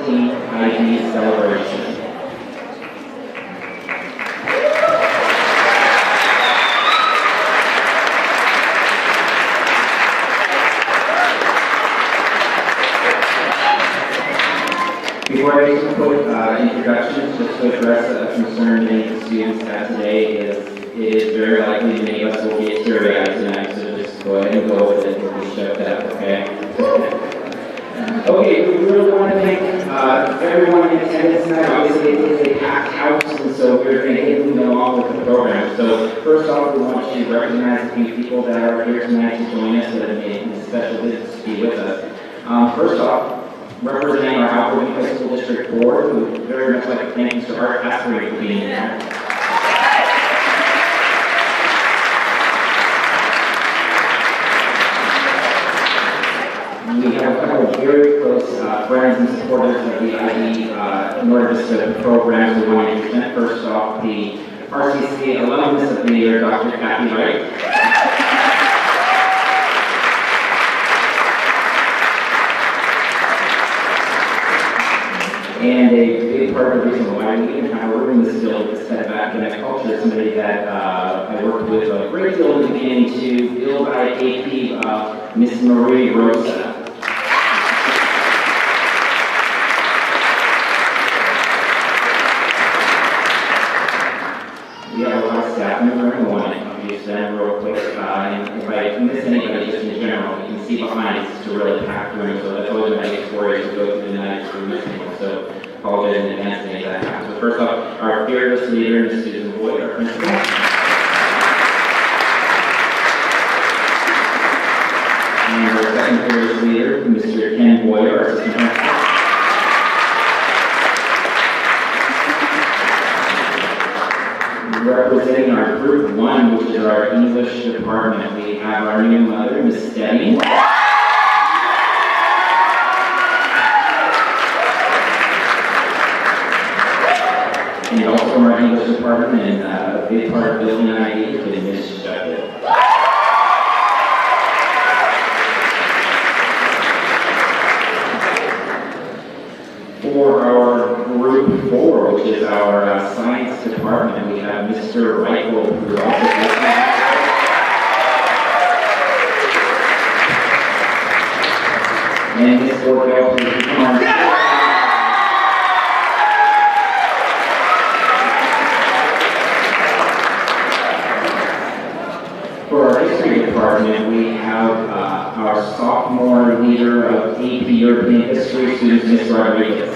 2014 IBNV Celebration. Before I make some quick introductions, just to address a concern many of the students have today it is very likely many of us will get teary-eyed tonight, so just go ahead and go with it and be shut up, okay? Okay, we really want to thank everyone in attendance tonight. Obviously, it is a packed house, and so we're going to get moving along with the program. So first off, we want to recognize a few people that are here tonight to join us that have made a special visit to be with us. First off, representing our Albuquerque High School District Board, we would very much like to thank Mr. Art Asbury for being here. We have a couple of very close friends and supporters of the IB North Vista programs we want to present. First off, the RCC alumnus of the year, Dr. Kathy Wright. And a big part of the reason why we even have a room is still this kind of academic culture is somebody that I worked with a great deal in the beginning to build IAP, Miss Marie Rosa. We have a lot of staff members in the morning. I'll use them real quick. And if I miss anybody, just in general, you can see behind it's just a really packed room, so that's always my experience to go through the night if we're missing one. So apologize in advance to make that happen. So first off, our fearless leader, Ms. Susan Boyd, our principal. And our second fearless leader, Mr. Ken Boyer, our assistant principal. Representing our Group 1, which is our English department, we have our new mother, Ms. Stebbing. And also from our English department, and a big part of building an ID has been Ms. Sheffield. For our Group 4, which is our science department, we have Mr. Reichel, who also and Ms. Bordeaux, who come on. For our history department, we have our sophomore leader of AP European History students, Ms. Rodriguez.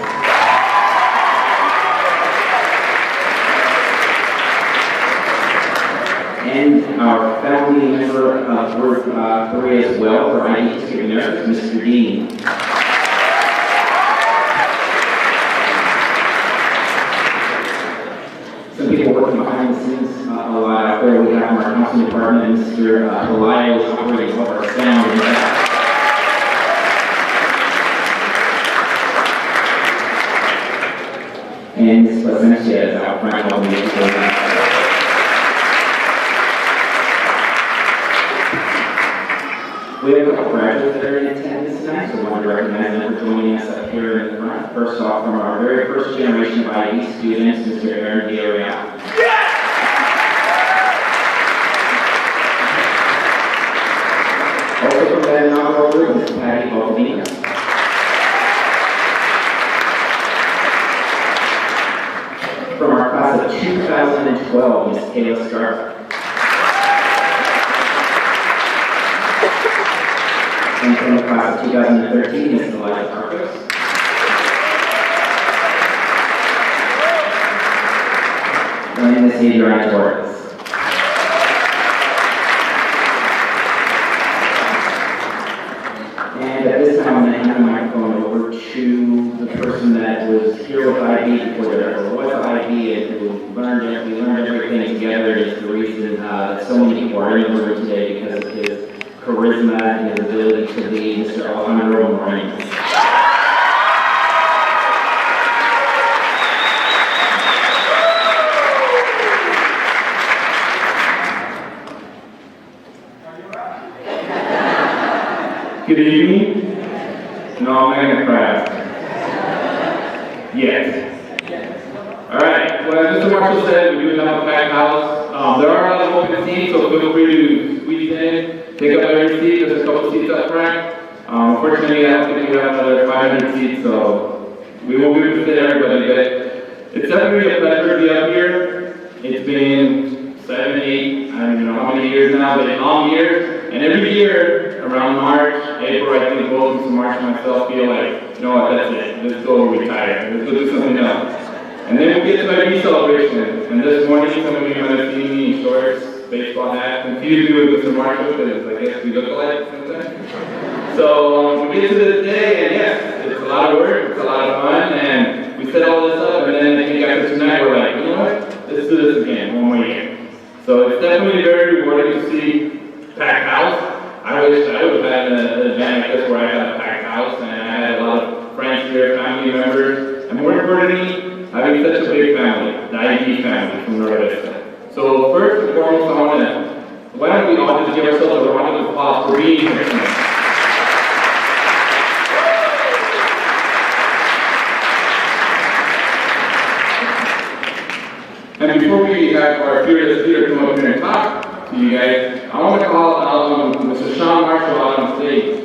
And our founding member of Group 3 as well, for ID History of America, Mr. Dean. Some people working behind the scenes a lot out there. We have our counseling department, Mr. Pelayo is operating all our sound and that. And Ms. Placencia is out front helping me. We have a couple graduates that are in attendance tonight, so I want to recognize them for joining us up here in the front. First off, from our very first generation of IB students, Mr. Aaron D'Ariel. Also from that inaugural group, Ms. Patty Baldini. From our class of 2012, Ms. Kayla Scarpa. And from the class of 2013, Ms. Elijah Carpos. And Ms. Adriana Torres. And at this time, I'm going to hand the microphone over to the person that was here with IB before there ever was IB, and who we learned everything together. Is the reason that so many people are in the room today because of his charisma and his ability to lead, Mr. Alejandro Moreno. Good evening. No, I'm going to cry. Yes. All right, well, as Mr. Marshall said, we do have a packed house. There are a lot of open seats, so feel free to squeeze in, take up every seat. There's a couple seats up front. Unfortunately, I don't think we have another 500 seats, so we won't be able to fit everybody, but it's definitely a pleasure to be up here. It's been 7, 8, I don't know how many years now, but long years. And every year, around March, April, I think both Mr. Marsh and myself feel like, you know what, that's it. Let's go retire. Let's go do something else. And then we get to IBNV Celebration. And this morning, some of you might have seen me in shorts, baseball hat, confused me with Mr. Marshall, because I guess we look alike sometimes. So we get to this day, and yes, it's a lot of work, it's a lot of fun, and we set all this up, and then I think after tonight, we're like, you know what, let's do this again, one more year. So it's definitely very rewarding to see packed house. I wish I would have had an event like this where I had a packed house, and I had a lot of friends here, family members, and more importantly, having such a big family, the IBNV family from North Vista. So first and foremost, why don't we all just give ourselves a round of applause for being here tonight. And before we have our fearless leader come up here and talk to you guys, I want to call out Mr. Sean Marshall out on stage.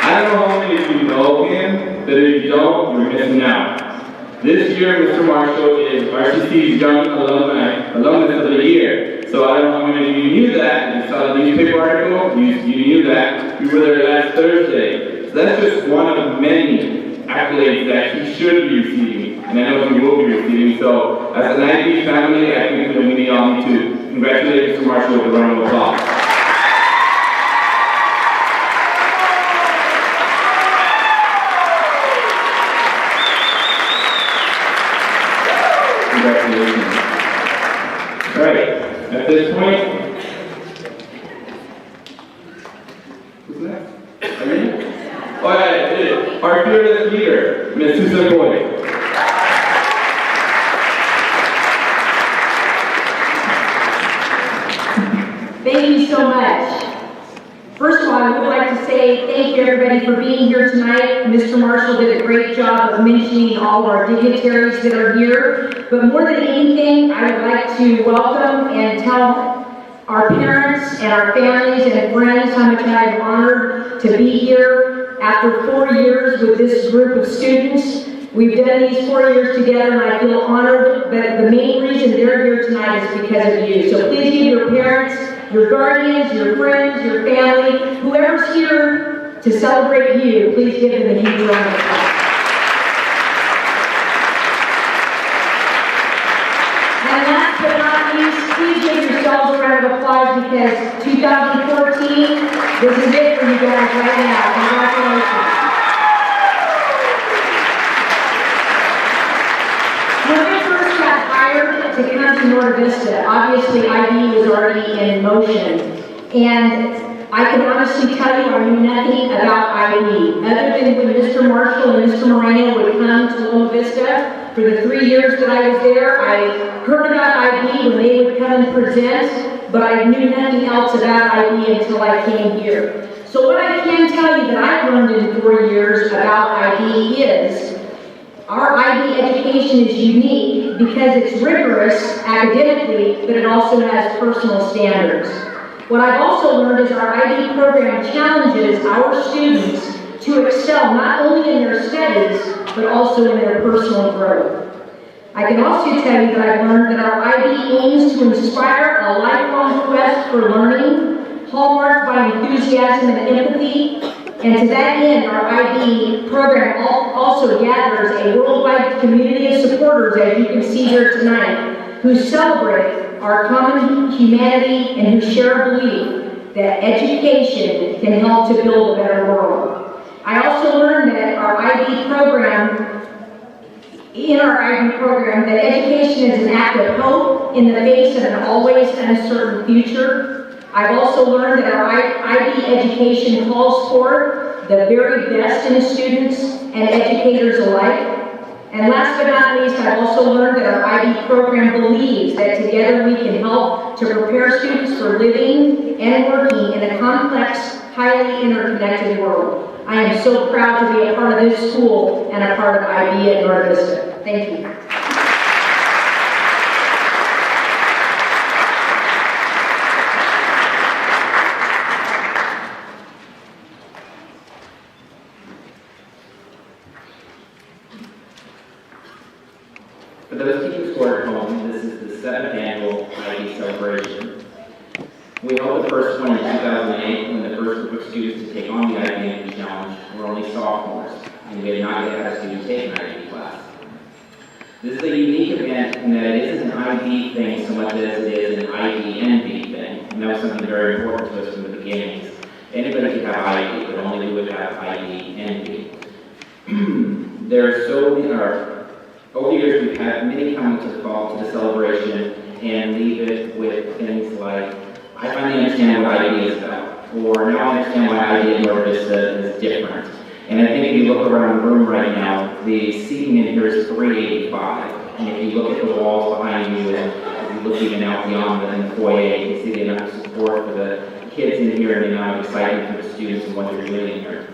I don't know how many of you know him, but if you don't, you're missing out. This year, Mr. Marshall is RCC's Young Alumnus of the Year. So I don't know how many of you knew that. You saw the newspaper article, you knew that. You were there last Thursday. So that's just one of many accolades that he should be receiving, and I know he will be receiving. So as an IBNV family, I think that we all need to congratulate Mr. Marshall with a round of applause. Congratulations. All right, at this point, who's next? Are you? Oh, yeah, it is. Our fearless leader, Ms. Susan Boyd. Thank you so much. First of all, I would like to say thank you everybody for being here tonight. Mr. Marshall did a great job of mentioning all of our dignitaries that are here. But more than anything, I would like to welcome and tell our parents and our families and friends how much I am honored to be here after 4 years with this group of students. We've done these 4 years together and I feel honored, but the main reason they're here tonight is because of you. So please give your parents, your guardians, your friends, your family, whoever's here to celebrate you, please give them a huge round of applause. And last but not least, please give yourselves a round of applause because 2014, this is it for you guys right now. Congratulations. When I first got hired to come to North Vista, obviously IB was already in motion. And I can honestly tell you I knew nothing about IB, other than when Mr. Marshall and Mr. Moreno would come to North Vista. For the 3 years that I was there, I heard about IB when they would come and present, but I knew nothing else about IB until I came here. So what I can tell you that I've learned in 4 years about IB is our IB education is unique because it's rigorous academically, but it also has personal standards. What I've also learned is our IB program challenges our students to excel not only in their studies, but also in their personal growth. I can also tell you that I've learned that our IB aims to inspire a lifelong quest for learning, hallmarked by enthusiasm and empathy. And to that end, our IB program also gathers a worldwide community of supporters, as you can see here tonight, who celebrate our common humanity and who share a belief that education can help to build a better world. I also learned that in our IB program, that education is an act of hope in the face of an always uncertain future. I've also learned that our IB education calls for the very best in students and educators alike. And last but not least, I've also learned that our IB program believes that together we can help to prepare students for living and working in a complex, highly interconnected world. I am so proud to be a part of this school and a part of IB at North Vista. Thank you. For those teachers who are at home, this is the 7th annual IBNV Celebration. We held the first one in 2008 when the first group of students to take on the IBNV Challenge were only sophomores, and we had not yet had a student take an IB class. This is a unique event in that it isn't an IB thing so much as it is an IBNV thing, and that was something very important to us from the beginning. Anybody could have IB, but only we would have IBNV. There are so many, over the years we've had many come to the fall to the celebration and leave it with things like, I finally understand what IB is about, or now I understand why IB at North Vista is different. And I think if you look around the room right now, the seating in here is 385. And if you look at the walls behind you, and if you look even out beyond the foyer, you can see the amount of support for the kids in here and the amount of excitement for the students and what they're doing in here.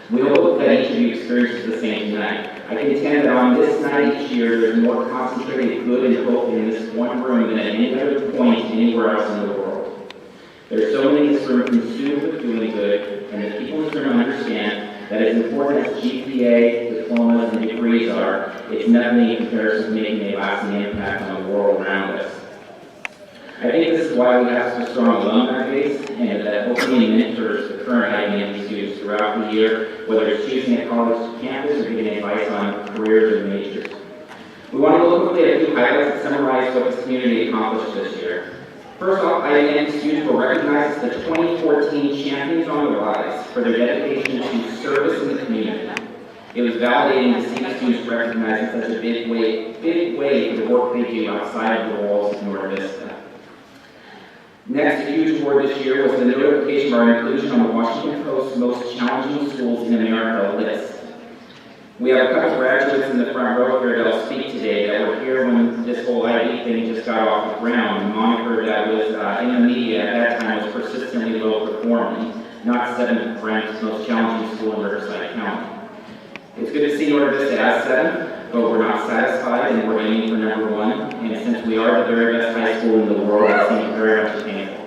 We hope that each of you experiences the same tonight. I contend that on this night each year, there's more concentrated good and hope in this one room than at any other point anywhere else in the world. There's so many in this room consumed with doing good, and the people in this room understand that as important as GPA, diplomas, and degrees are, it's nothing in comparison to making a lasting impact on the world around us. I think this is why we have such a strong alumni base, and that opening mentors the current IBNV students throughout the year, whether it's choosing a college campus or giving advice on careers or majors. We want to look quickly at a few highlights that summarize what this community accomplished this year. First off, IBNV students were recognized as the 2014 Champions on the Rise for their dedication to service in the community. It was validating to see the students recognized in such a big way for the work they do outside of the walls of North Vista. Next, a huge award this year was the notification of our inclusion on the Washington Post's Most Challenging Schools in America list. We have a couple graduates in the front row here that'll speak today that were here when this whole IB thing just got off the ground. The moniker that was in the media at that time was persistently low performing, not 7th ranked most challenging school in Riverside County. It's good to see North Vista as 7th, but we're not satisfied and we're aiming for number 1. And since we are the very best high school in the world, it seems very much attainable.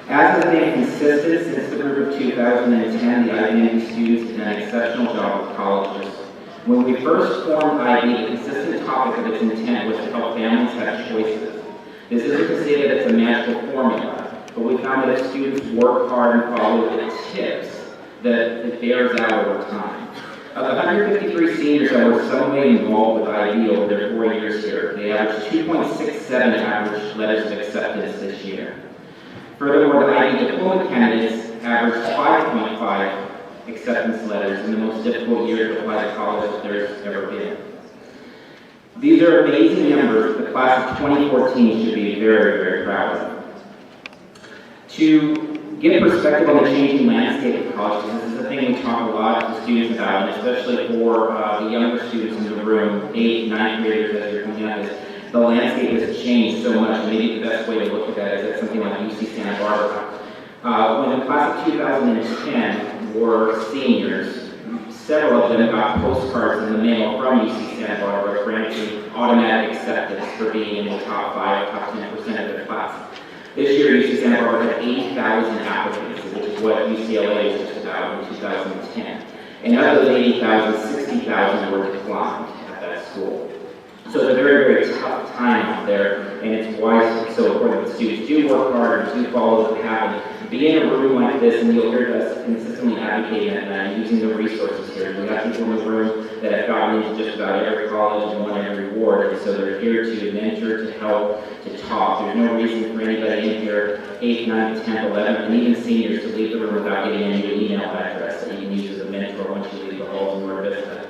As has been consistent since the group of 2010, the IBNV students did an exceptional job with colleges. When we first formed IB, the consistent topic of its intent was to help families have choices. This isn't to say that it's a magical formula, but we found that if students work hard and follow the tips, that it bears out over time. Of the 153 seniors that were some way involved with IB over their 4 years here, they averaged 2.67 average letters of acceptance this year. Furthermore, the IB diploma candidates averaged 5.5 acceptance letters in the most difficult year to apply to college that there's ever been. These are amazing numbers the class of 2014 should be very, very proud of. To give perspective on the changing landscape of colleges, this is the thing we talk a lot to students about, and especially for the younger students in the room, 8th, 9th graders as you're coming out, is the landscape has changed so much. Maybe the best way to look at that is at something like UC Santa Barbara. When the class of 2010 were seniors, several of them got postcards in the mail from UC Santa Barbara granting automatic acceptance for being in the top 5, top 10% of their class. This year, UC Santa Barbara had 80,000 applicants, which is what UCLA was just about in 2010. And out of those 80,000, 60,000 were declined at that school. So it's a very, very tough time out there, and it's why it's so important that students do work hard and do follow the path and be in a room like this, and you'll hear us consistently advocating and using the resources here. We have people in the room that have gotten into just about every college and won every award, and so they're here to mentor, to help, to talk. There's no reason for anybody in here, 8th, 9th, 10th, 11th, and even seniors to leave the room without getting a new email address that you can use as a mentor once you leave the halls of North Vista.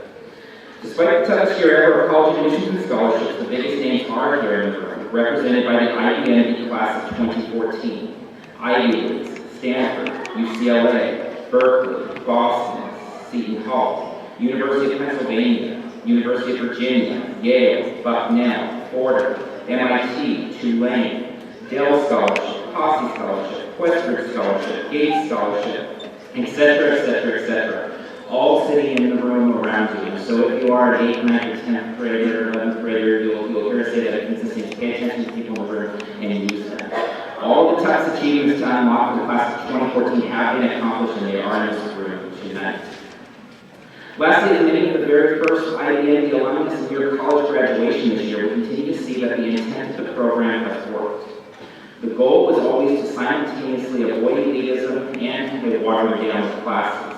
Despite the toughest year ever of college admissions and scholarships, the biggest names are here in the room, represented by the IBNV class of 2014. Ivy Leagues, Stanford, UCLA, Berkeley, Boston, Seton Hall, University of Pennsylvania, University of Virginia, Yale, Bucknell, Fordham, MIT, Tulane, Dell Scholarship, Posse Scholarship, Westford Scholarship, Gates Scholarship, etc., etc., etc., all sitting in the room around you. So if you are an 8th, 9th, or 10th grader, 11th grader, you'll hear us say that consistently pay attention to people in the room and use them. All the types of achievements to unlock for the class of 2014 have been accomplished, and they are in this room tonight. Lastly, as many of the very first IBNV alumnus of your college graduation this year, we continue to see that the intent of the program has worked. The goal was always to simultaneously avoid elitism and to water down the classes.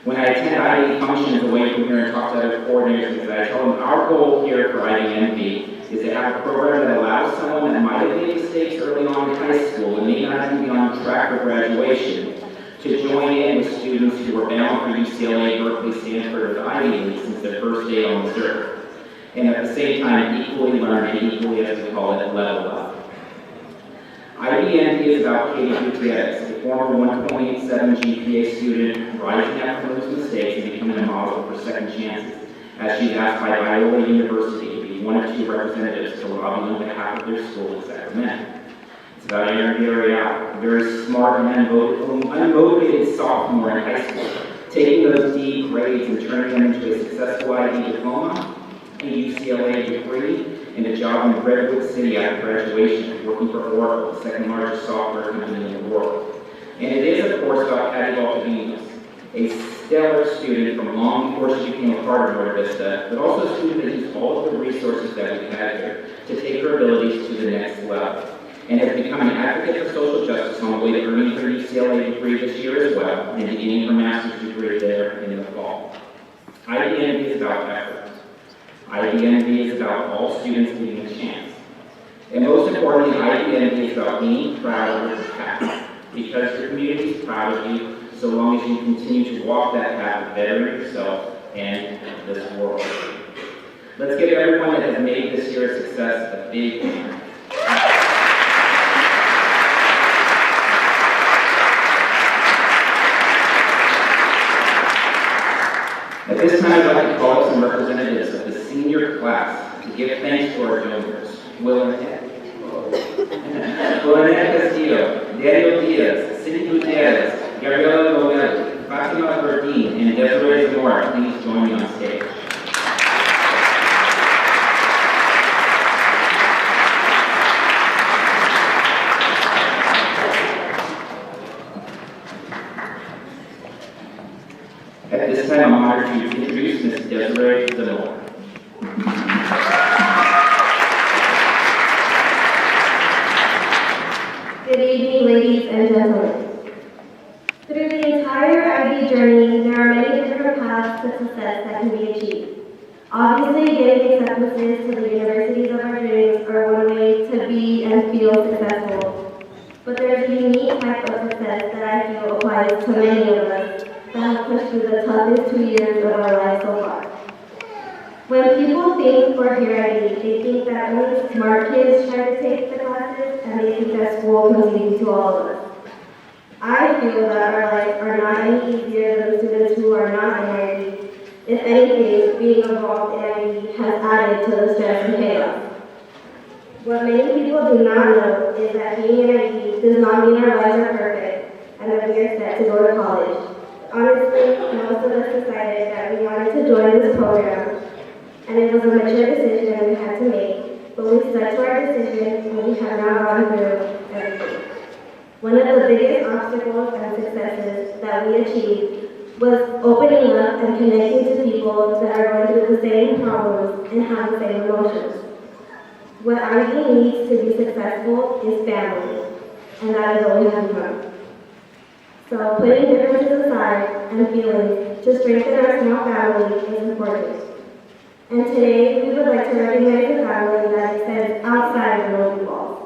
When I attend IB functions away from here and talk to other coordinators, I tell them our goal here for IBNV is to have a program that allows someone that might have made mistakes early on in high school and may not even be on track for graduation to join in with students who are bound for UCLA, Berkeley, Stanford, or the Ivy League since their first day on this earth, and at the same time equally learn and equally, as we call it, level up. IBNV is about Katie Gutierrez, a former 1.87 GPA student rising up from those mistakes and becoming a model for second chances, as she's asked by Iowa University to be one of 2 representatives to lobby on behalf of their school in Sacramento. It's about Aaron Gary-Out, a very smart and unmotivated sophomore in high school, taking those D grades and turning them into a successful IB diploma, a UCLA degree, and a job in Redwood City after graduation, working for Oracle, the second largest software company in the world. And it is, of course, about Patty Valdovinos, a stellar student from long before she became a part of Norte Vista, but also a student that used all of the resources that we've had here to take her abilities to the next level, and has become an advocate for social justice on the way to earning her UCLA degree this year as well, and beginning her master's degree there in the fall. IBNV is about effort. IBNV is about all students getting a chance. And most importantly, IBNV is about being proud of your path, because your community is proud of you so long as you continue to walk that path of bettering yourself and this world. Let's give everyone that has made this year a success a big hand. At this time, I'd like to call some representatives of the senior class to give thanks to our donors. Willannette Castillo, Daniel Diaz, Cindy Gutierrez, Gabriela Gomez, Fatima Verdeen, and Desiree Zamora. Please join me on stage. At this time, I'm honored to introduce Ms. Desiree Zamora. Good evening, ladies and gentlemen. Through the entire IB journey, there are many different paths to success that can be achieved. Obviously, getting acceptances to the universities of our dreams are one way to be and feel successful. But there's a unique type of success that I feel applies to many of us that have pushed through the toughest 2 years of our lives so far. When people think or hear IB, they think that only smart kids try to take the classes, and they think that school comes easy to all of us. I feel that our lives are not any easier than the students who are not in IB. If anything, being involved in IB has added to the stress and chaos. What many people do not know is that being in IB does not mean our lives are perfect and that we are set to go to college. Honestly, most of us decided that we wanted to join this program, and it was a mature decision we had to make, but we stuck to our decision and we have now gone through everything. One of the biggest obstacles and successes that we achieved was opening up and connecting to people that are going through the same problems and have the same emotions. What IB needs to be successful is family, and that is what we have become. So putting differences aside and feelings to strengthen our small family is important. And today, we would like to recognize a family that extends outside of the building walls.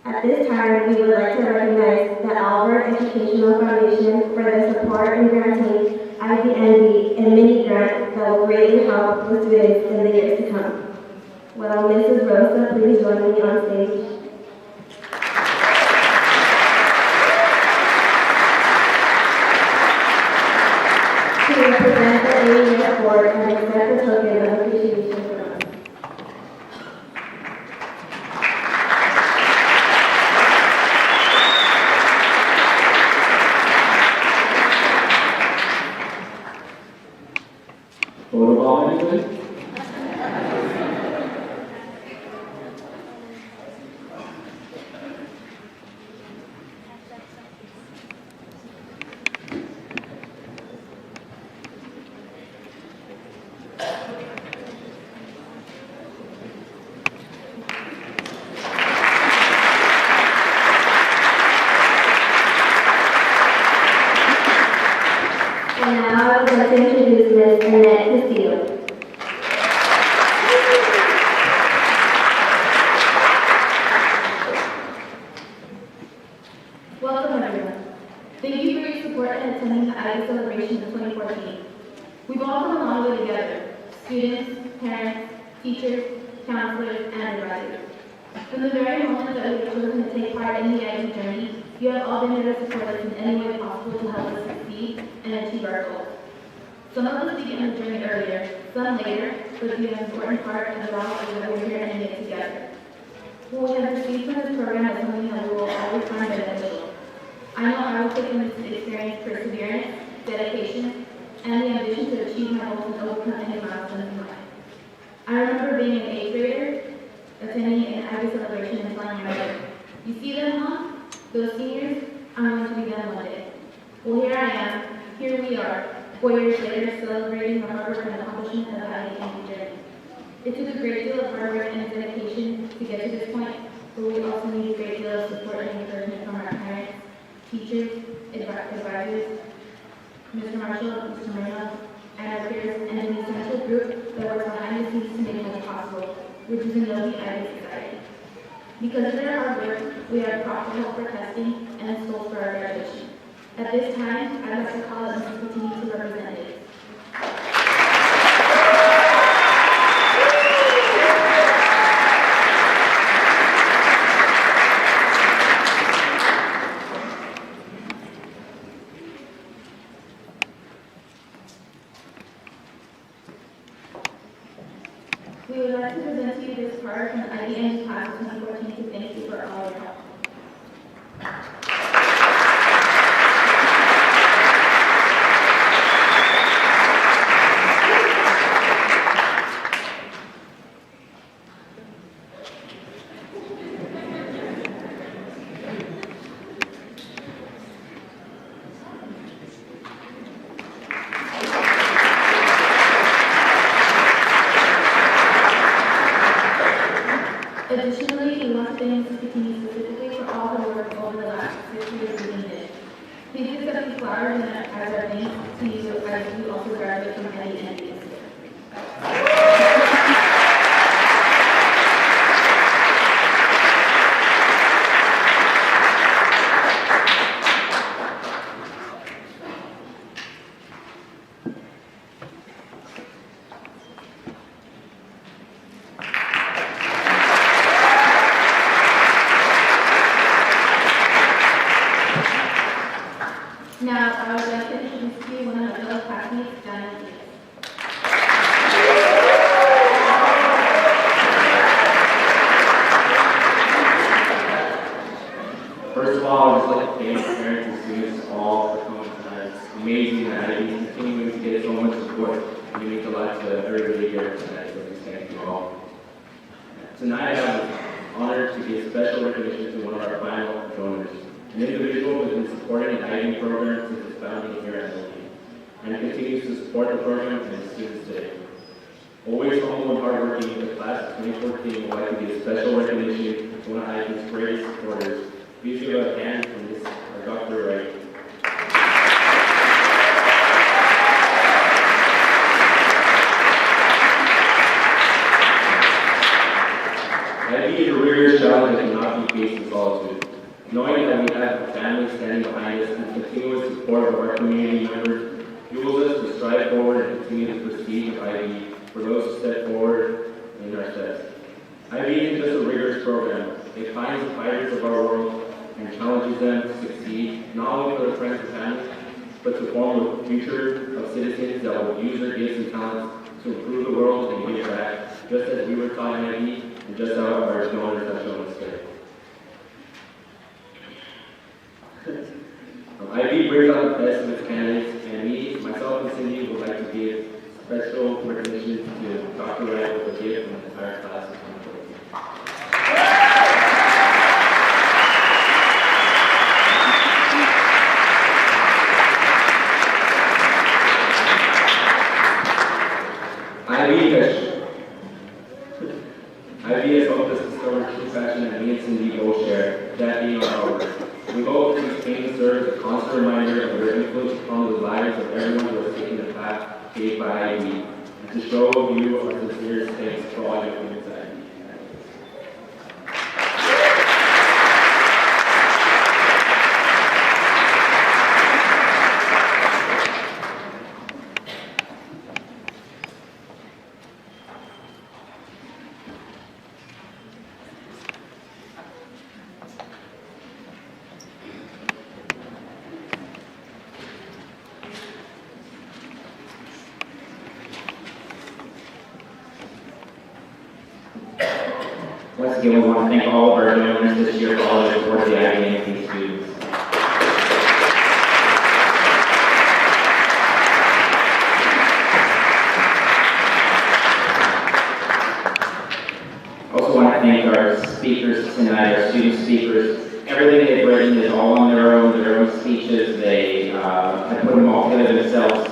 At this time, we would like to recognize the Albert Educational Foundation for their support in granting IBNV and mini grant that will greatly help the students in the years to come. Will Mrs. Rosa please join me on stage? To represent the AES board and accept the token of roll call, anybody? And now I would like to introduce Ms. Annette Castillo. Welcome everyone. Thank you for your support in attending the IBNV Celebration of 2014. We've all come a long way together, students, parents, teachers, counselors, and advisors. From the very moment that we have chosen to take part in the IBNV journey, you have all been there to support us in any way possible to help us succeed and achieve our goals. Some of us began the journey earlier, some later, but the important part of it all is that we're here and in it together. What we have received from this program is something that we will always find beneficial. I know I will take from this experience perseverance, dedication, and the ambition to achieve my goals and overcome any milestones in life. I remember being an 8th grader, attending an IBNV celebration and telling my mother, "You see them, Mom? Those seniors? I'm going to be them one day." Well, here I am. Here we are, 4 years later, celebrating the hard work and accomplishment of the IBNV journey. It took a great deal of hard work and dedication to get to this point, but we also need a great deal of support and encouragement from our parents, teachers, advisors, Mr. Marshall, Mr. Moreno, and our peers, and an essential group that works behind the scenes to make it possible, which is the Novi IBNV Society. Because of their hard work, we have proper help for testing and schools for our graduation. At this time, I'd like to call on Mr. Patini to represent it. We would like to present to you this card from the IBNV class of 2014 to thank you for all your help. Additionally, we want to thank Mrs. Patini specifically for all her work over the last 6 years leading this. Please accept these flowers as our thanks to you as you also graduate from IBNV this year. Now, I would like to introduce to you one of my fellow classmates, Diana Diaz. First of all, I'd just like to thank parents and students all for coming tonight. It's amazing that IBNV is continuing to get so much support. It means a lot to everybody here tonight, so just thank you all. Tonight, I have the honor to give special recognition to one of our final donors, an individual who has been supporting the IBNV program since its founding here at Novi, and continues to support the program and its students today. Always humble and hardworking, the class of 2014 would like to give special recognition to one of IBNV's greatest supporters. Please give a hand from this, Dr. Wright. IBNV is a rigorous challenge that cannot be faced in solitude. Knowing that we have a family standing behind us and continuous support of our community members fuels us to strive forward and continue the prestige of IBNV for those who step forward in our steps. IBNV is just a rigorous program. It finds the fighters of our world and challenges them to succeed, not only for their friends and family, but to form a future of citizens that will use their gifts and talents to improve the world and give back, just as we were taught in IBNV and just how our donors have shown us today. IBNV brings out the best in its candidates, and me, myself, and Cindy would like to give special recognition congratulations to Dr. Wright with a gift from the entire class of 2014. IB has helped us discover true passion and me and Cindy both share, that being our work. We hope these things serve as a constant reminder of their influence upon the lives of everyone who has taken the path paved by IB, and to show you our sincerest thanks for all your commitment to IB. Once again, we want to thank all of our donors this year for all their support of the IBNV students. I also want to thank our speakers tonight, our student speakers. Everything they've written is all on their own speeches. They have put them all together themselves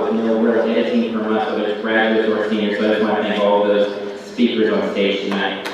with no real editing from us, whether it's graduates or seniors. So I just want to thank all of those speakers on stage tonight.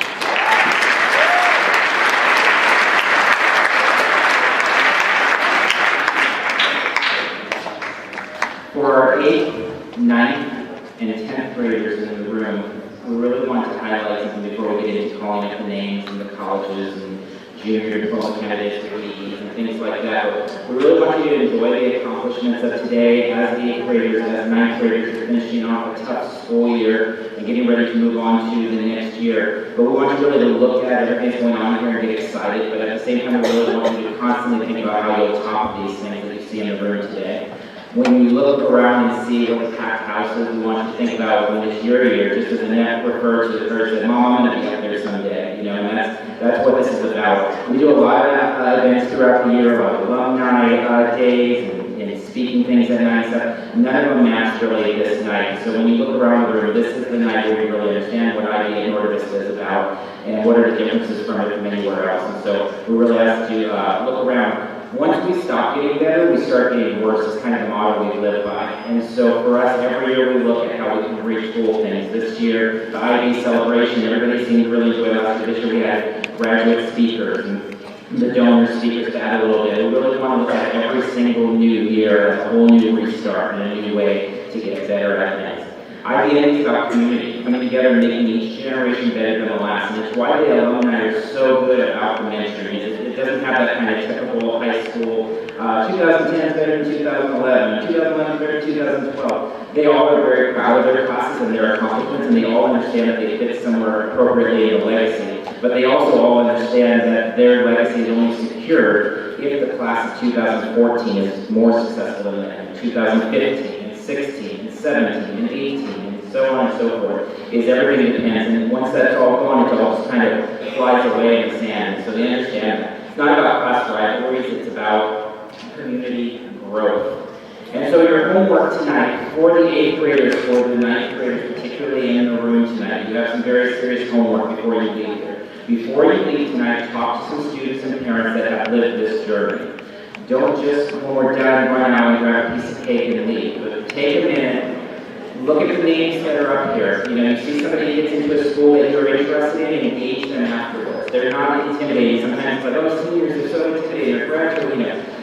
For our 8th, 9th, and 10th graders in the room, we really want to highlight something before we get into calling up the names and the colleges and junior diploma candidates, degrees, and things like that. But we really want you to enjoy the accomplishments of today as the 8th graders, as 9th graders are finishing off a tough school year and getting ready to move on to the next year. But we want you really to look at everything that's going on here and get excited, but at the same time, we really want you to constantly think about how you'll top these things that you see in the room today. When you look around and see all the packed houses, we want you to think about when it's your year, just as Annette referred to the person, Mom, I'm going to be up there someday, and that's what this is about. We do a lot of events throughout the year, like alumni days and speaking things at night and stuff. None of them match really this night. So when you look around the room, this is the night where we really understand what IBNV is about and what are the differences from it from anywhere else. And so we really ask you to look around. Once we stop getting better, we start getting worse. It's kind of the motto we live by. And so for us, every year we look at how we can retool things. This year, the IBNV Celebration, everybody seemed to really enjoy last year. This year we had graduate speakers and the donor speakers to add a little bit. We really want to look at every single new year as a whole new restart and a new way to get better at things. IBNV is about community, coming together and making each generation better than the last. And it's why the alumni are so good about the mentoring. It doesn't have that kind of typical high school, 2010 is better than 2011, 2011 is better than 2012. They all are very proud of their classes and their accomplishments, and they all understand that they fit somewhere appropriately in the legacy. But they also all understand that their legacy is only secured if the class of 2014 is more successful than that in 2015, and 16, and 17, and 18, and so on and so forth. Is everything depends, and once that's all gone, it all just kind of flies away in the sand. So they understand that. It's not about class rivalries, it's about community growth. And so your homework tonight, for the 8th graders, for the 9th graders, particularly in the room tonight, you have some very serious homework before you leave here. Before you leave tonight, talk to some students and parents that have lived this journey. Don't just, when we're done, run out and grab a piece of cake and leave. But take a minute, look at the names that are up here. You see somebody gets into a school that you're interested in and engage them afterwards. They're not intimidating. Sometimes it's like, oh, seniors are so intimidating, or graduates,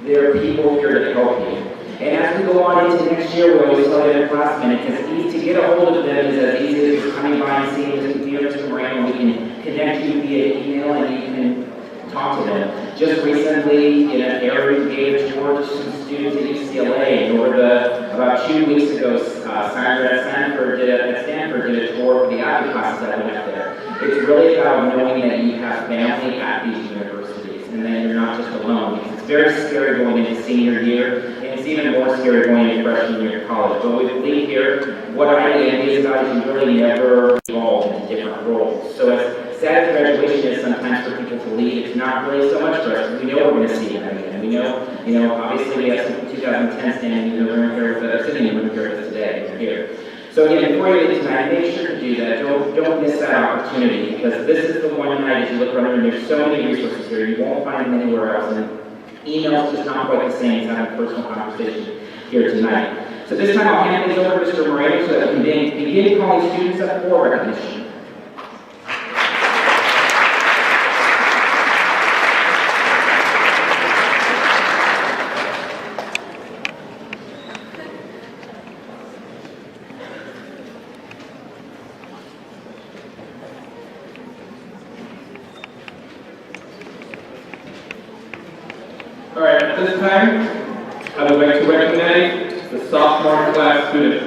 there are people here to help you. And as we go on into next year, we always tell you in class minute, because to get a hold of them is as easy as coming by and seeing Mr. Theo, Mr. Moreno. We can connect you via email and you can talk to them. Just recently, Eric gave a tour to some students at UCLA, and about 2 weeks ago, Sandra at Stanford did a tour for the IB classes that went up there. It's really about knowing that you have family at these universities, and that you're not just alone, because it's very scary going into senior year, and it's even more scary going into freshman year of college. But we believe here, what IBNV is about is you really never evolve into different roles. So as sad as graduation is sometimes for people to leave, it's not really so much for us, because we know we're going to see them again. We know, obviously we have some 2010 standing in the room here with us, sitting in the room here with us today, here. So again, before you leave tonight, make sure to do that. Don't miss that opportunity, because this is the one night as you look around and there's so many resources here. You won't find them anywhere else. And email's just not quite the same as having a personal conversation here tonight. So this time I'll hand things over to Mr. Moreno so that we can begin calling students up for recognition. All right, at this time, I would like to recognize the sophomore class students.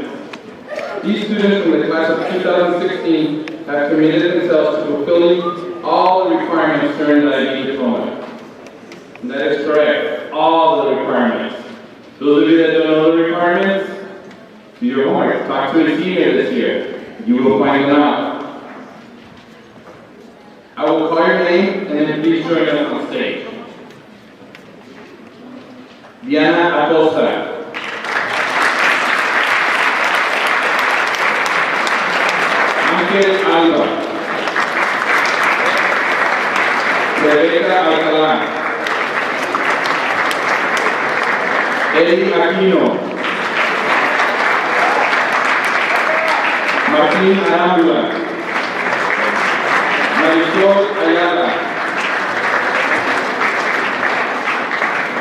These students from the class of 2016 have committed themselves to fulfilling all the requirements during the IB diploma. And that is correct, all the requirements. Those of you that don't know the requirements, do your homework. Talk to a senior this year. You will find them out. I will call your name and then please join us on stage. Diana Acosta. Ángel Alba. Rebeca Alcalá. Eli Aquino. Martín Arámbula. Marisol Ayala.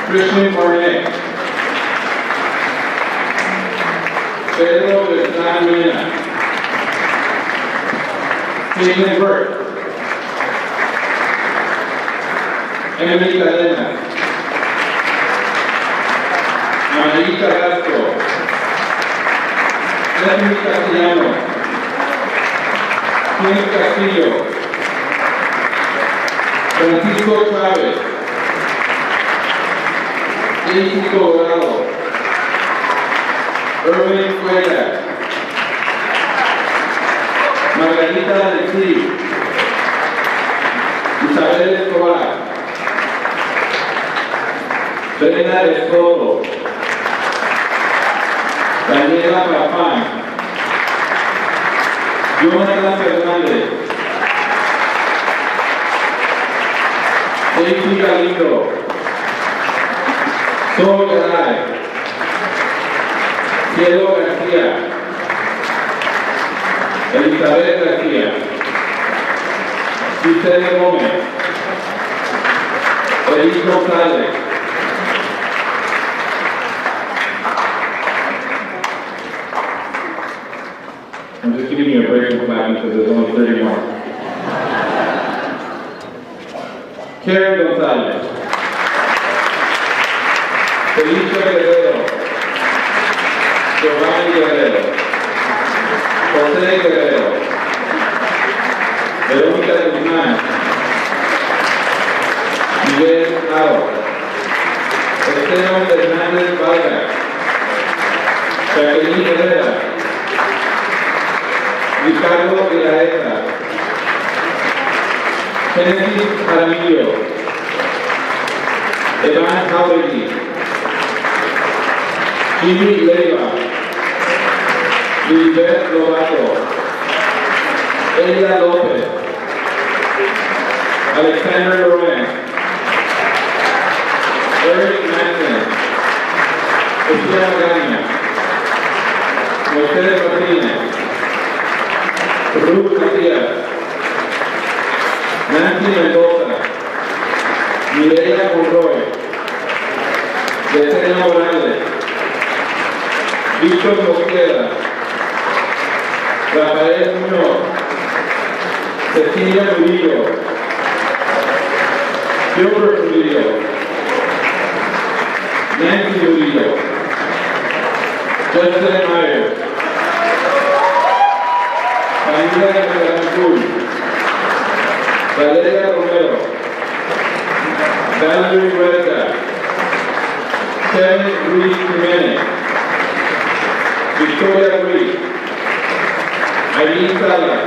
Christian Barnett. Pedro Beltrán Mena. Caitlin Burke. Emily Cadena. Amalie Carrasco. Stephanie Castellano. Kim Castillo. Francisco Chávez. Daisy Colorado. Irwin Cuellar. Margarita Alexis. Isabel Escobar. Brenda Escoto. Daniela Papán. Jonathan Fernández. Daisy Galindo. Sol Garay. Cielo García. Elizabeth García. Giselle Gómez. Elis González. I'm just giving you a break from clapping because there's only 30 more. Karen González. Felicia Guerrero. Giovanni Guerrero. José Guerrero. Verónica Guzmán. Miguel Aro. Esteban Hernández Vargas. Jacqueline Herrera. Ricardo Villaeta. Genesis Jaramillo. Evan Jauregui. Jimmy Leiva. Lisbeth Lobato. Elia López. Alexander Loren. Eric Manson. Sofía Magaña. Moisés Martínez. Ruth Matías. Nancy Mendoza. Mireya Monroy. Yesenia Morales. Víctor Mosqueda. Rafael Muñoz. Cecilia Murillo. Gilbert Murillo. Nancy Murillo. Justin Myers. Camila Betancourt. Valeria Romero. Valerie Huerta. Kevin Ruiz Jimenez. Victoria Ruiz. Aileen Sala.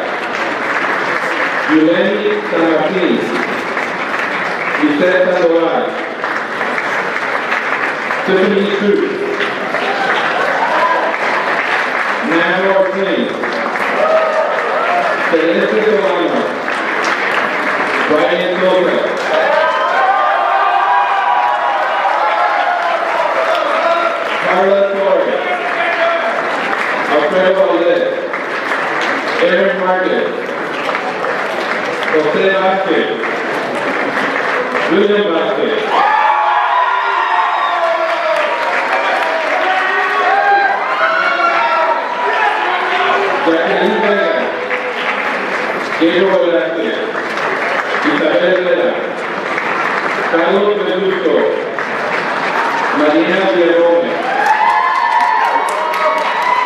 Yuleni San Martín. Giselle Sandoval. Tiffany Cruz. Nana Ortiz, Celeste Solano, Brian Sosa, Carla Torres, Alfredo Valdez, Aaron Marquez, Jose Vázquez, William Vázquez, Jacqueline Vega, Diego Velázquez, Isabel Herrera, Carlos Velusto, Marina Villarone,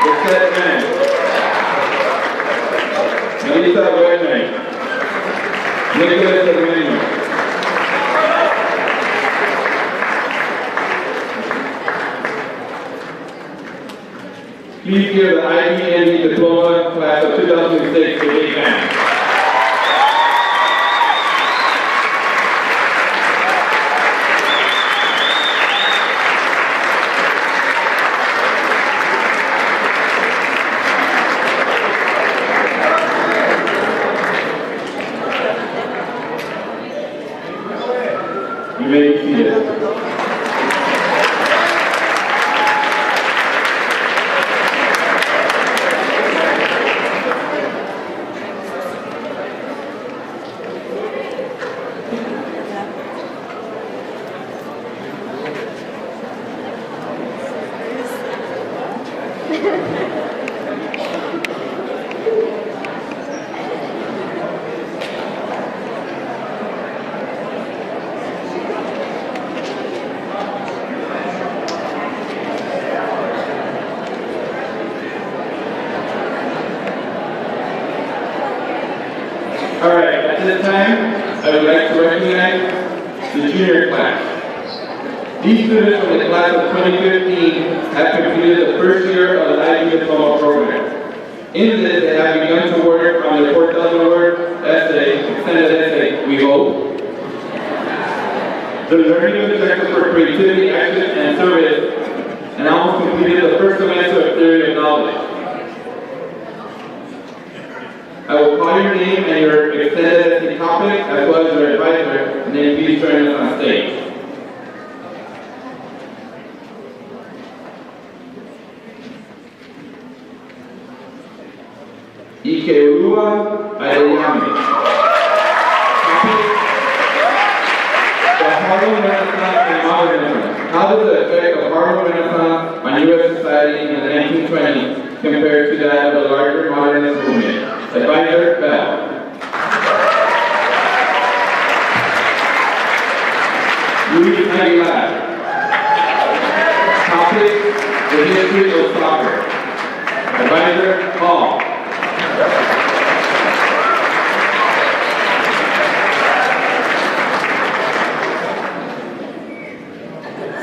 Lisette Mann, Melissa Werner, Nicholas Hermano. Please give the IBNV Diploma Class of 2006 to Lee Mann. You may be seated. All right, at this time, I would like to recognize the junior class. These students from the class of 2015 have completed the first year of the IB Diploma program. In this, they have begun to work on their 4,000-word essay, extended essay, we hope. The learning objectives for creativity, action, and service, and almost completed the first semester of theory of knowledge. I will call your name and your extended essay topic as well as your advisor, and then please join us on stage. Ikeulua Adeyemi. Topic: the Harlem Renaissance and Modernism. How does the effect of Harlem Renaissance on U.S. society in the 1920s compare to that of the larger modernist movement? Advisor Bell. Luis Aguilar. Topic: the history of soccer. Advisor Paul.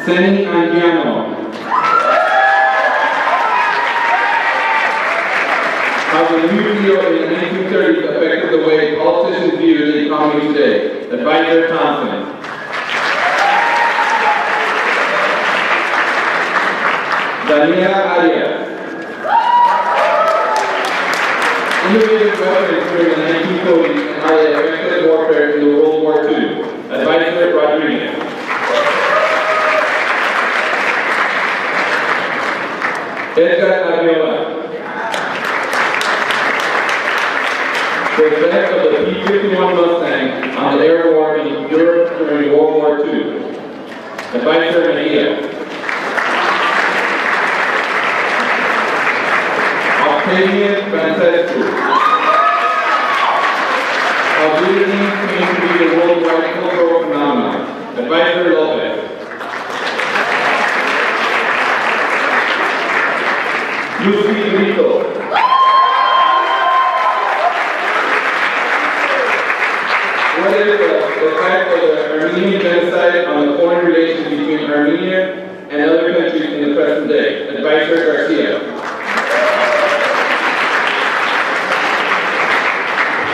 Seni Anguiano. How the New Deal in the 1930s affected the way politicians view the economy today. Advisor Thompson. Daniela Arias. Innovative weapons during the 1940s and how they affected warfare in the World War II. Advisor Rodriguez. Edgar Aviola. The effect of the P-51 Mustang on the air war in Europe during World War II. Advisor Mejia. Octavian Francescu. How video games came to be a worldwide cultural phenomenon. Advisor Lopez. Lucy Brito. What is the effect of the Armenian genocide on the foreign relations between Armenia and other countries in the present day? Advisor Garcia.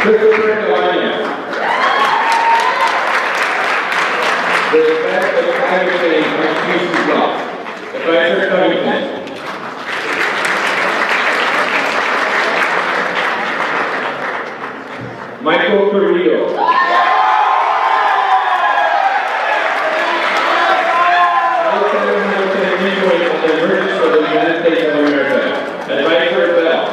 Christopher Galania. The effect of climate change on species loss. Advisor Covington. Michael Carrillo. Alexander Hamilton Midway on the emergence of the United States of America. Advisor Bell.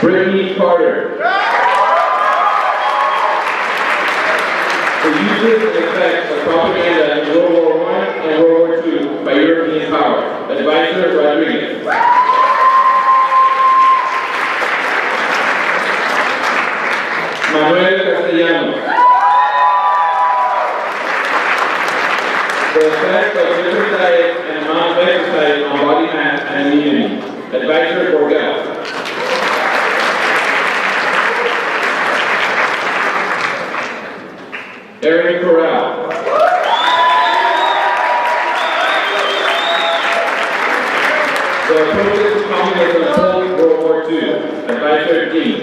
Brittany Carter. The uses and effects of propaganda in World War I and World War II by European power. Advisor Rodriguez. Manuel Castellanos. The effects of different diet and amount of exercise on body mass and immunity. Advisor Borgel. Aaron Corral. The approaches to communism post World War II. Advisor Dean.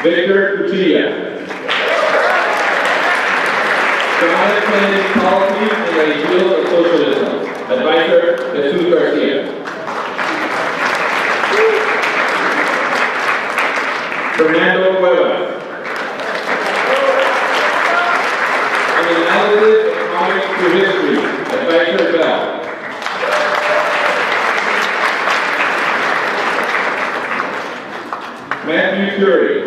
Victor Cuchilla. John Kennedy's policies and the ideals of socialism. Advisor Jesus Garcia. Fernando Cuevas. An analysis of comics through history. Advisor Bell. Matthew Curie.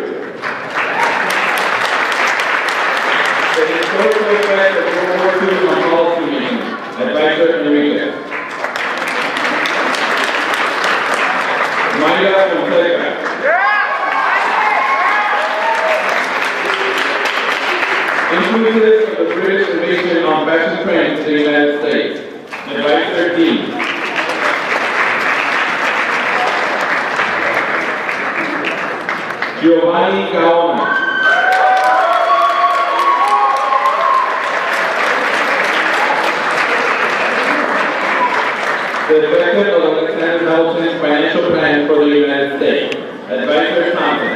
The historical effect of World War II on policy making. Advisor Enriquez. Mayra Fonseca. Influences of the British invasion on fashion trends in the United States. Advisor Dean. Giovanni Gaona. The effect of Alexander Hamilton's financial plan for the United States. Advisor Thompson.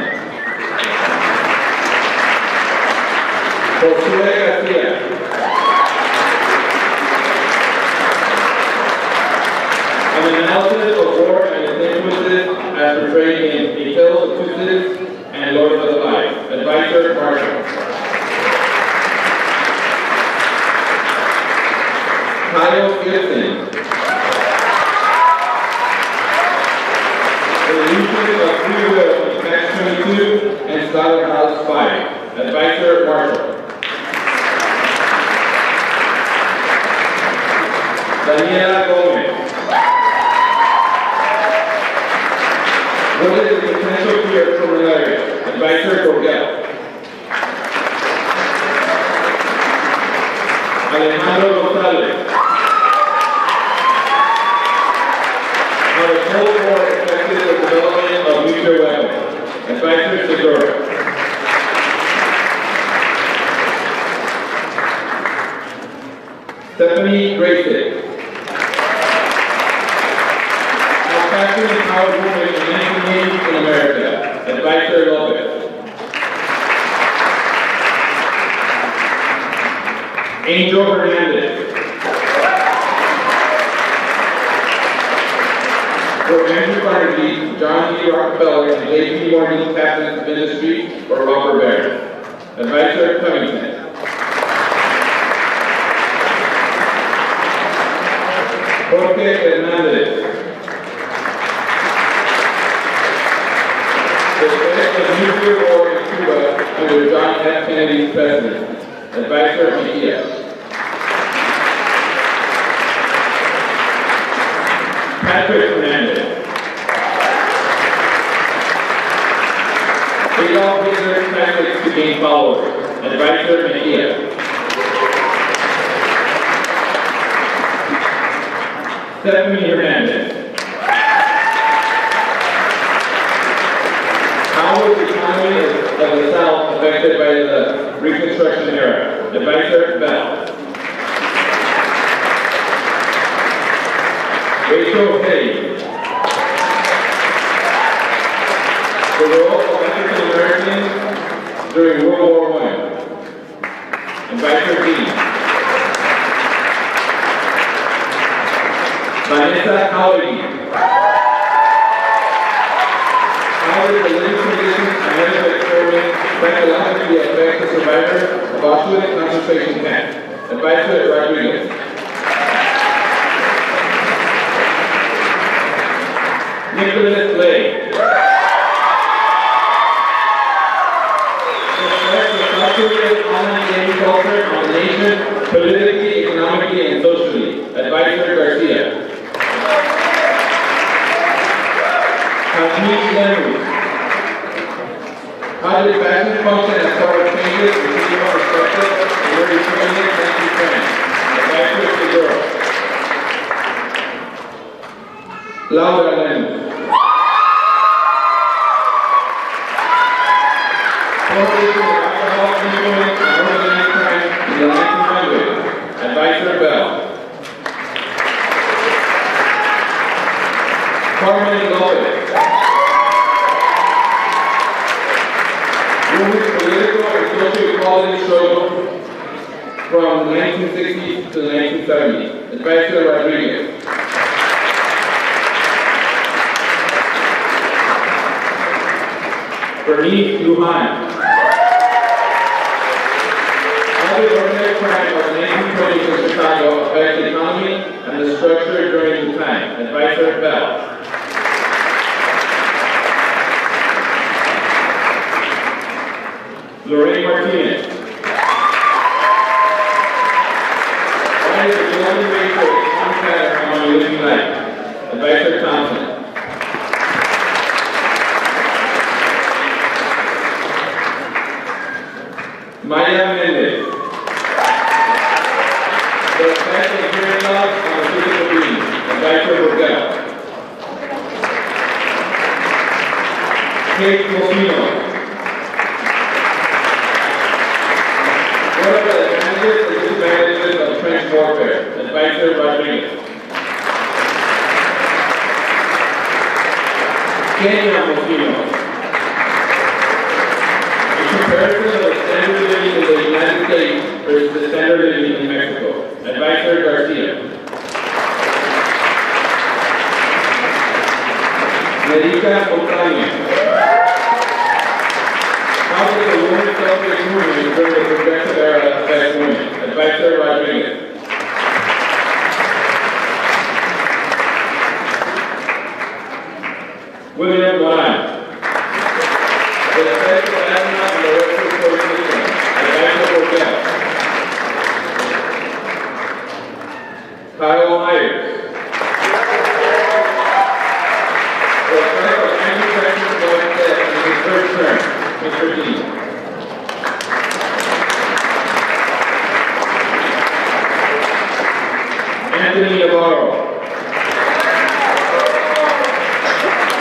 Josue Garcia. An analysis of war and its influences as portrayed in A Tale of Two Cities and Lord of the Flies. Advisor Marshall. Kyle Gibson. The illusion of free will in Catch 22 and Slaughterhouse 5. Advisor Marshall. Daniela Gomez. What is the potential fear for malaria? Advisor Borgel. Alejandro Gonzalez. How the Cold War affected the development of nuclear weapons. Advisor Segura. Stephanie Grayson. Fashion and power movement in 1980s in America. Advisor Lopez. Angel Hernandez. For Andrew Carnegie, John D. Rockefeller, and J.P. Morgan Captains of Industry, or Robert Baird. Advisor Covington. Jorge Hernandez. The effect of nuclear war in Cuba under John F. Kennedy's presidency. Advisor Mejia. Patrick Hernandez. Adolf Hitler's tactics to gain followers. Advisor Mejia. Stephanie Hernandez. How was the economy of the South affected by the Reconstruction era? Advisor Bell. Rachel Hayes. The role of African Americans during World War I. Advisor Dean. Vanessa Howley. Howley, the living conditions and medical experiments psychologically affect the survivor of Auschwitz concentration camp. Advisor Rodriguez. Nicholas Lay. Online gaming culture on the nation, politically, economically, and socially. Advisor Garcia. Hasmi Lemus. How did fashion function as part of changes in female perspective and early 20th century trends? Advisor Figueroa. Laura Lemus. Prohibition of alcohol, influence, and organized crime in the 1900s. Advisor Bell. Carmen Lopez. Women's political and social equality struggle from the 1960s to the 1970s. Advisor Rodriguez. Bernice Lujan. How did organized crime of the 1920s in Chicago affect the economy and the structure during the time? Advisor Bell. Lorraine Martinez. Why is the golden ratio a common pattern among living life? Advisor Thompson. Maya Mendez. The effect of hearing loss on the physical being. Advisor Burgell. Kate Mosino. What are the advantages and disadvantages of trench warfare? Advisor Rodriguez. Kenya Mosino. A comparison of the standard living in the United States versus the standard living in Mexico. Advisor Garcia. Medica Ocaña. How does the women's suffrage movement during the progressive era affect women? Advisor Rodriguez. William Moran. The effect of asthma on the respiratory system. Advisor Burgell. Kyle Myers. The effect of anti-vaccine blood death in his third term. Mr. Dean. Anthony Navarro.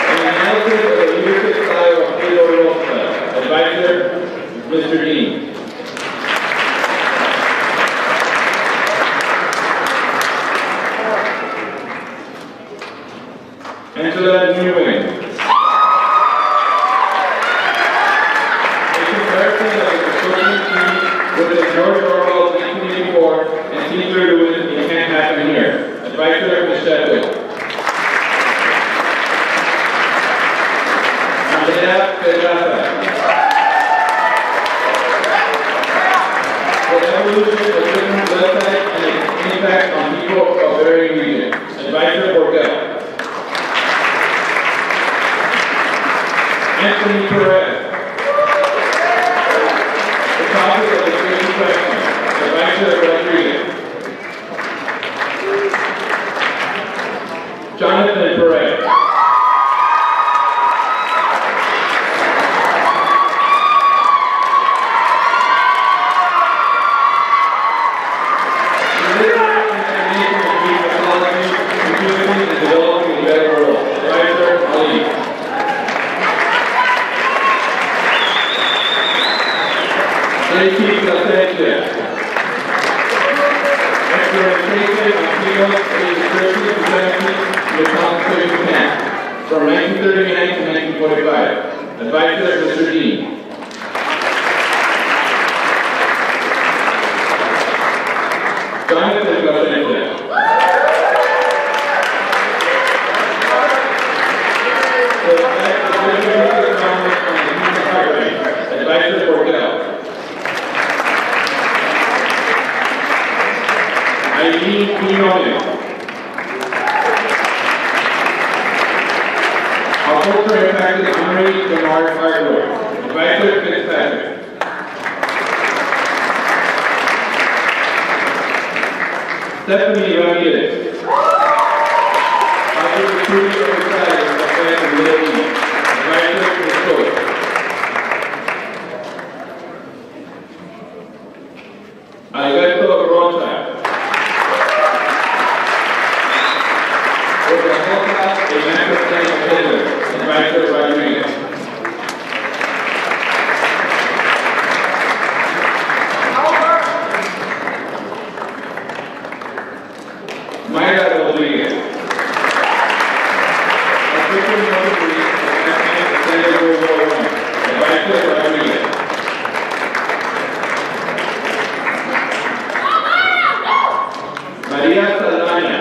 An analysis of the leadership style of Theodore Roosevelt. Advisor, Mr. Dean. Angela Newman. George Orwell's 1984 and see through to it, it can't happen here. Advisor Michelle. Andrea Pedraza. The evolution of different websites and its impact on people of varying regions. Advisor Borgell. Anthony Perez. The topic of the question. Advisor Rodriguez. Jonathan Perez. From 1939 to 1945. Advisor, Mr. Dean. Jonathan Garcia. Our culture impacted Henry Bernard Hardwood, Advisor Fitzpatrick. Stephanie Ramirez. Other recruiting oversight of affairs in Middle East, Advisor Control. Alberto Rocha. Oklahoma, a member state attendant, Advisor Rodriguez. Mayra Rodriguez. Assistant Secretary of Senator World War I, Advisor Rodriguez. Maria Saldana.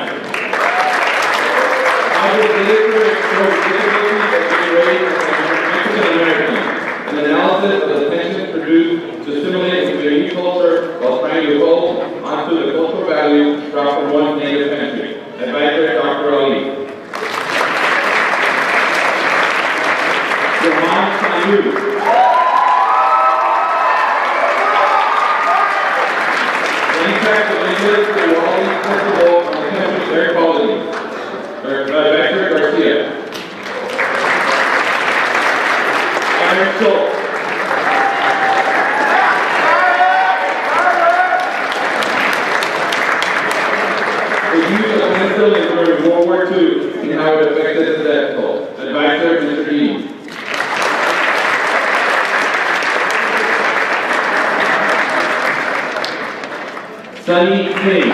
Director of Disabilities that being raised as Mexican Americans, an analysis of the tensions produced to assimilate into a new culture while trying to evolve onto the cultural values brought from one's native country. Advisor Dr. Ali. Jamal Sayud. The impact of English and all these principles on the country's air quality. Advisor Garcia. Aaron Schultz. The use of penicillin during World War II and how it affected the death toll. Advisor Mr. Dean. Sunny Singh.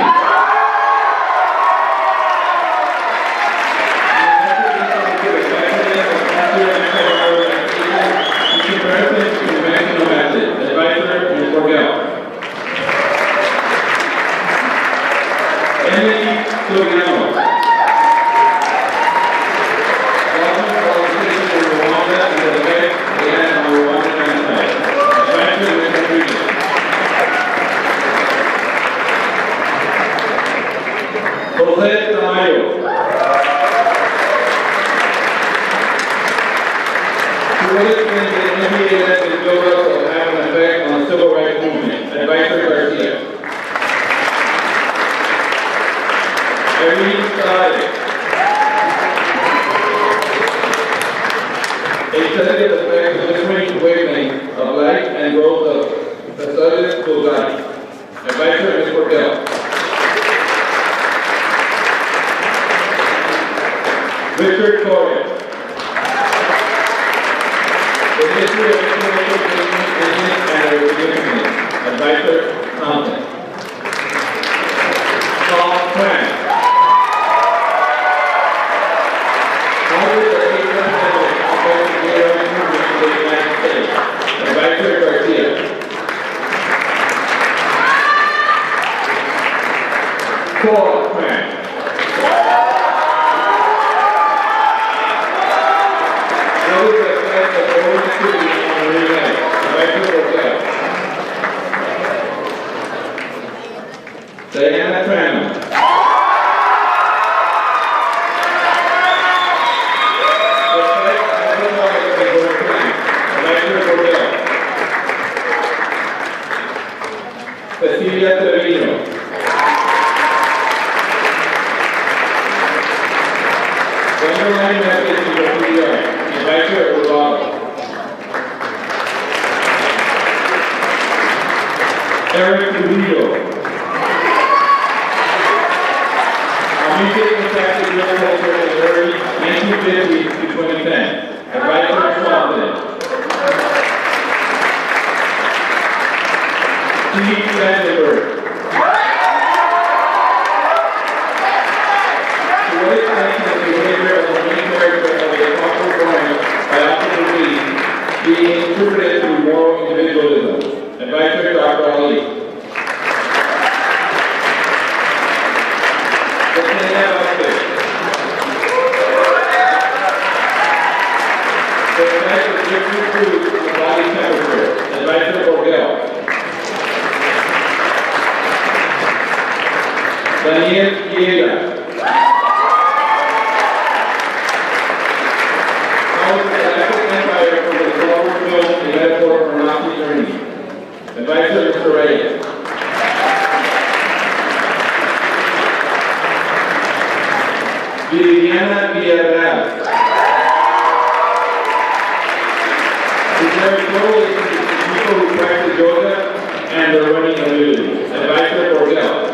Jose Tamayo. To what extent did NBAS and Joe Russell have an effect on the civil rights movement? Advisor Garcia. Irene Sade. A study of the effects of different wavelengths of light and growth of the subject to light. Advisor Ms. Cordell. Richard Torres. The history of international business and significance. Advisor Thompson. Paul Frank. How did the Asian pandemic affect the gay rights movement in the United States? Advisor Garcia. Paul Frank. Diana Tran. Cecilia Trevino. Underline message to the PR. Advisor Urbano. Eric Trujillo. Music impacted real culture in the early 1950s to 2010. Advisor Swanson. Steve Vandenberg. To what extent can the behavior of the main character of the Apostle Drawing by Dr. Lee be interpreted through moral individualism? Advisor Dr. Ali. The effect of different foods on the body temperature. Advisor Borgell. Daniel Villegas. House Electric Empire for the Global Film and Metaphor for Nazi Germany. Advisor Mr. Reyes. Viviana Villarreal. Preserve global people who practice yoga and their running abilities. Advisor Borgel.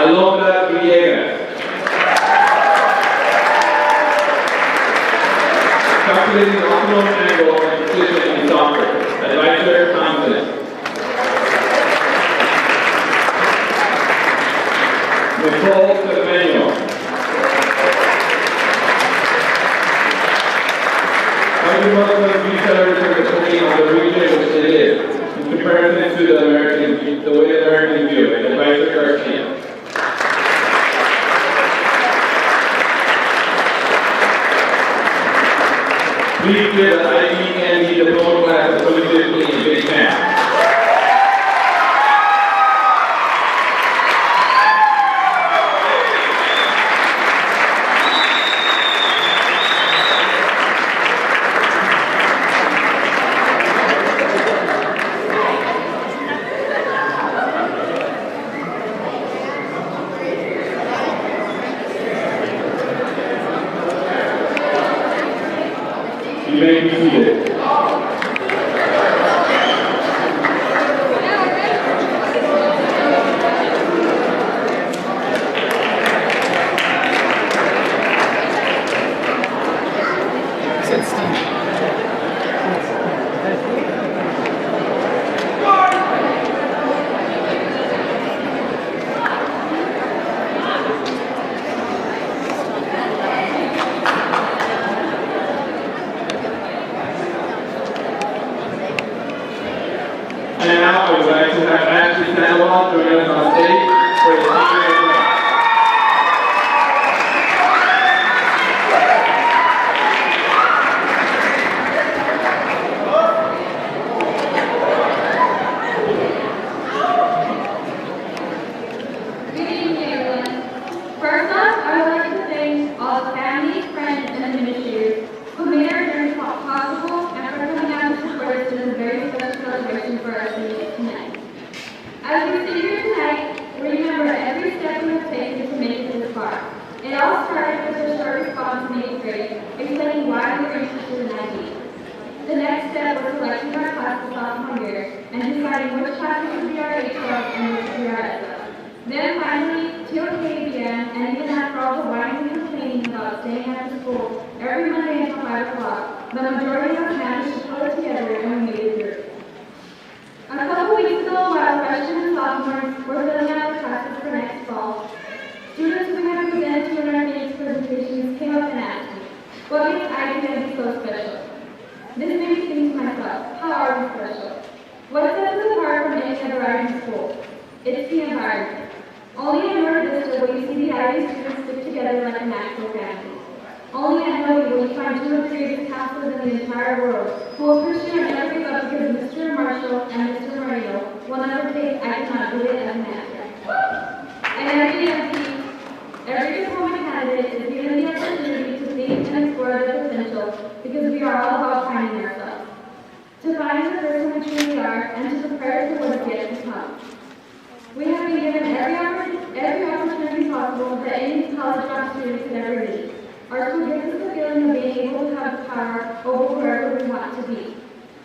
Alondra Villegas. Calculating optimum angle and precision in soccer. Advisor Thompson. Nicole Cermeño. How do Muslims view terrorism depending on the region in which they live, in comparison to the way Americans view it? Advisor Garcia. Please give the IBNV Diploma Class of 2015 a big hand. You may be seated. And now I would like to have Ashley Sandoval join us on stage for the senior event. Good evening, everyone. First off, I would like to thank all the families, friends, and administrators who made our journey possible and for coming out to support us in this very special celebration for our students tonight. As we sit here tonight, we remember every step we have taken to make it this far. It all started with a short response in 8th grade, explaining why we were interested in IB. The next step was selecting our class for sophomore year and deciding which classes would be our H-12 and which would be our S-12. Then finally, TOK began, and even after all the whining and complaining about staying after school every Monday until 5 o'clock, the majority of us managed to pull it together and we made it through. A couple weeks ago, while freshmen and sophomores were filling out the classes for next fall, students who had presented to in our thanks presentations came up and asked me, what makes IBNV so special? This made me think to myself, how are we special? What sets us apart from any other IB school? It's the environment. Only at North Vista will you see the IB students stick together like an actual family. Only at Noe will you find two of the greatest counselors in the entire world who will push you and never give up because Mr. Marshall and Mr. Moreno will never take I cannot do it as an answer. And every diploma candidate is given the opportunity to think and explore their potential because we are all about finding ourselves. To find the person we truly are and to prepare for what is yet to come. We have been given every opportunity possible that any college job student could ever need. Our school gives us the feeling of being able to have the power over wherever we want to be.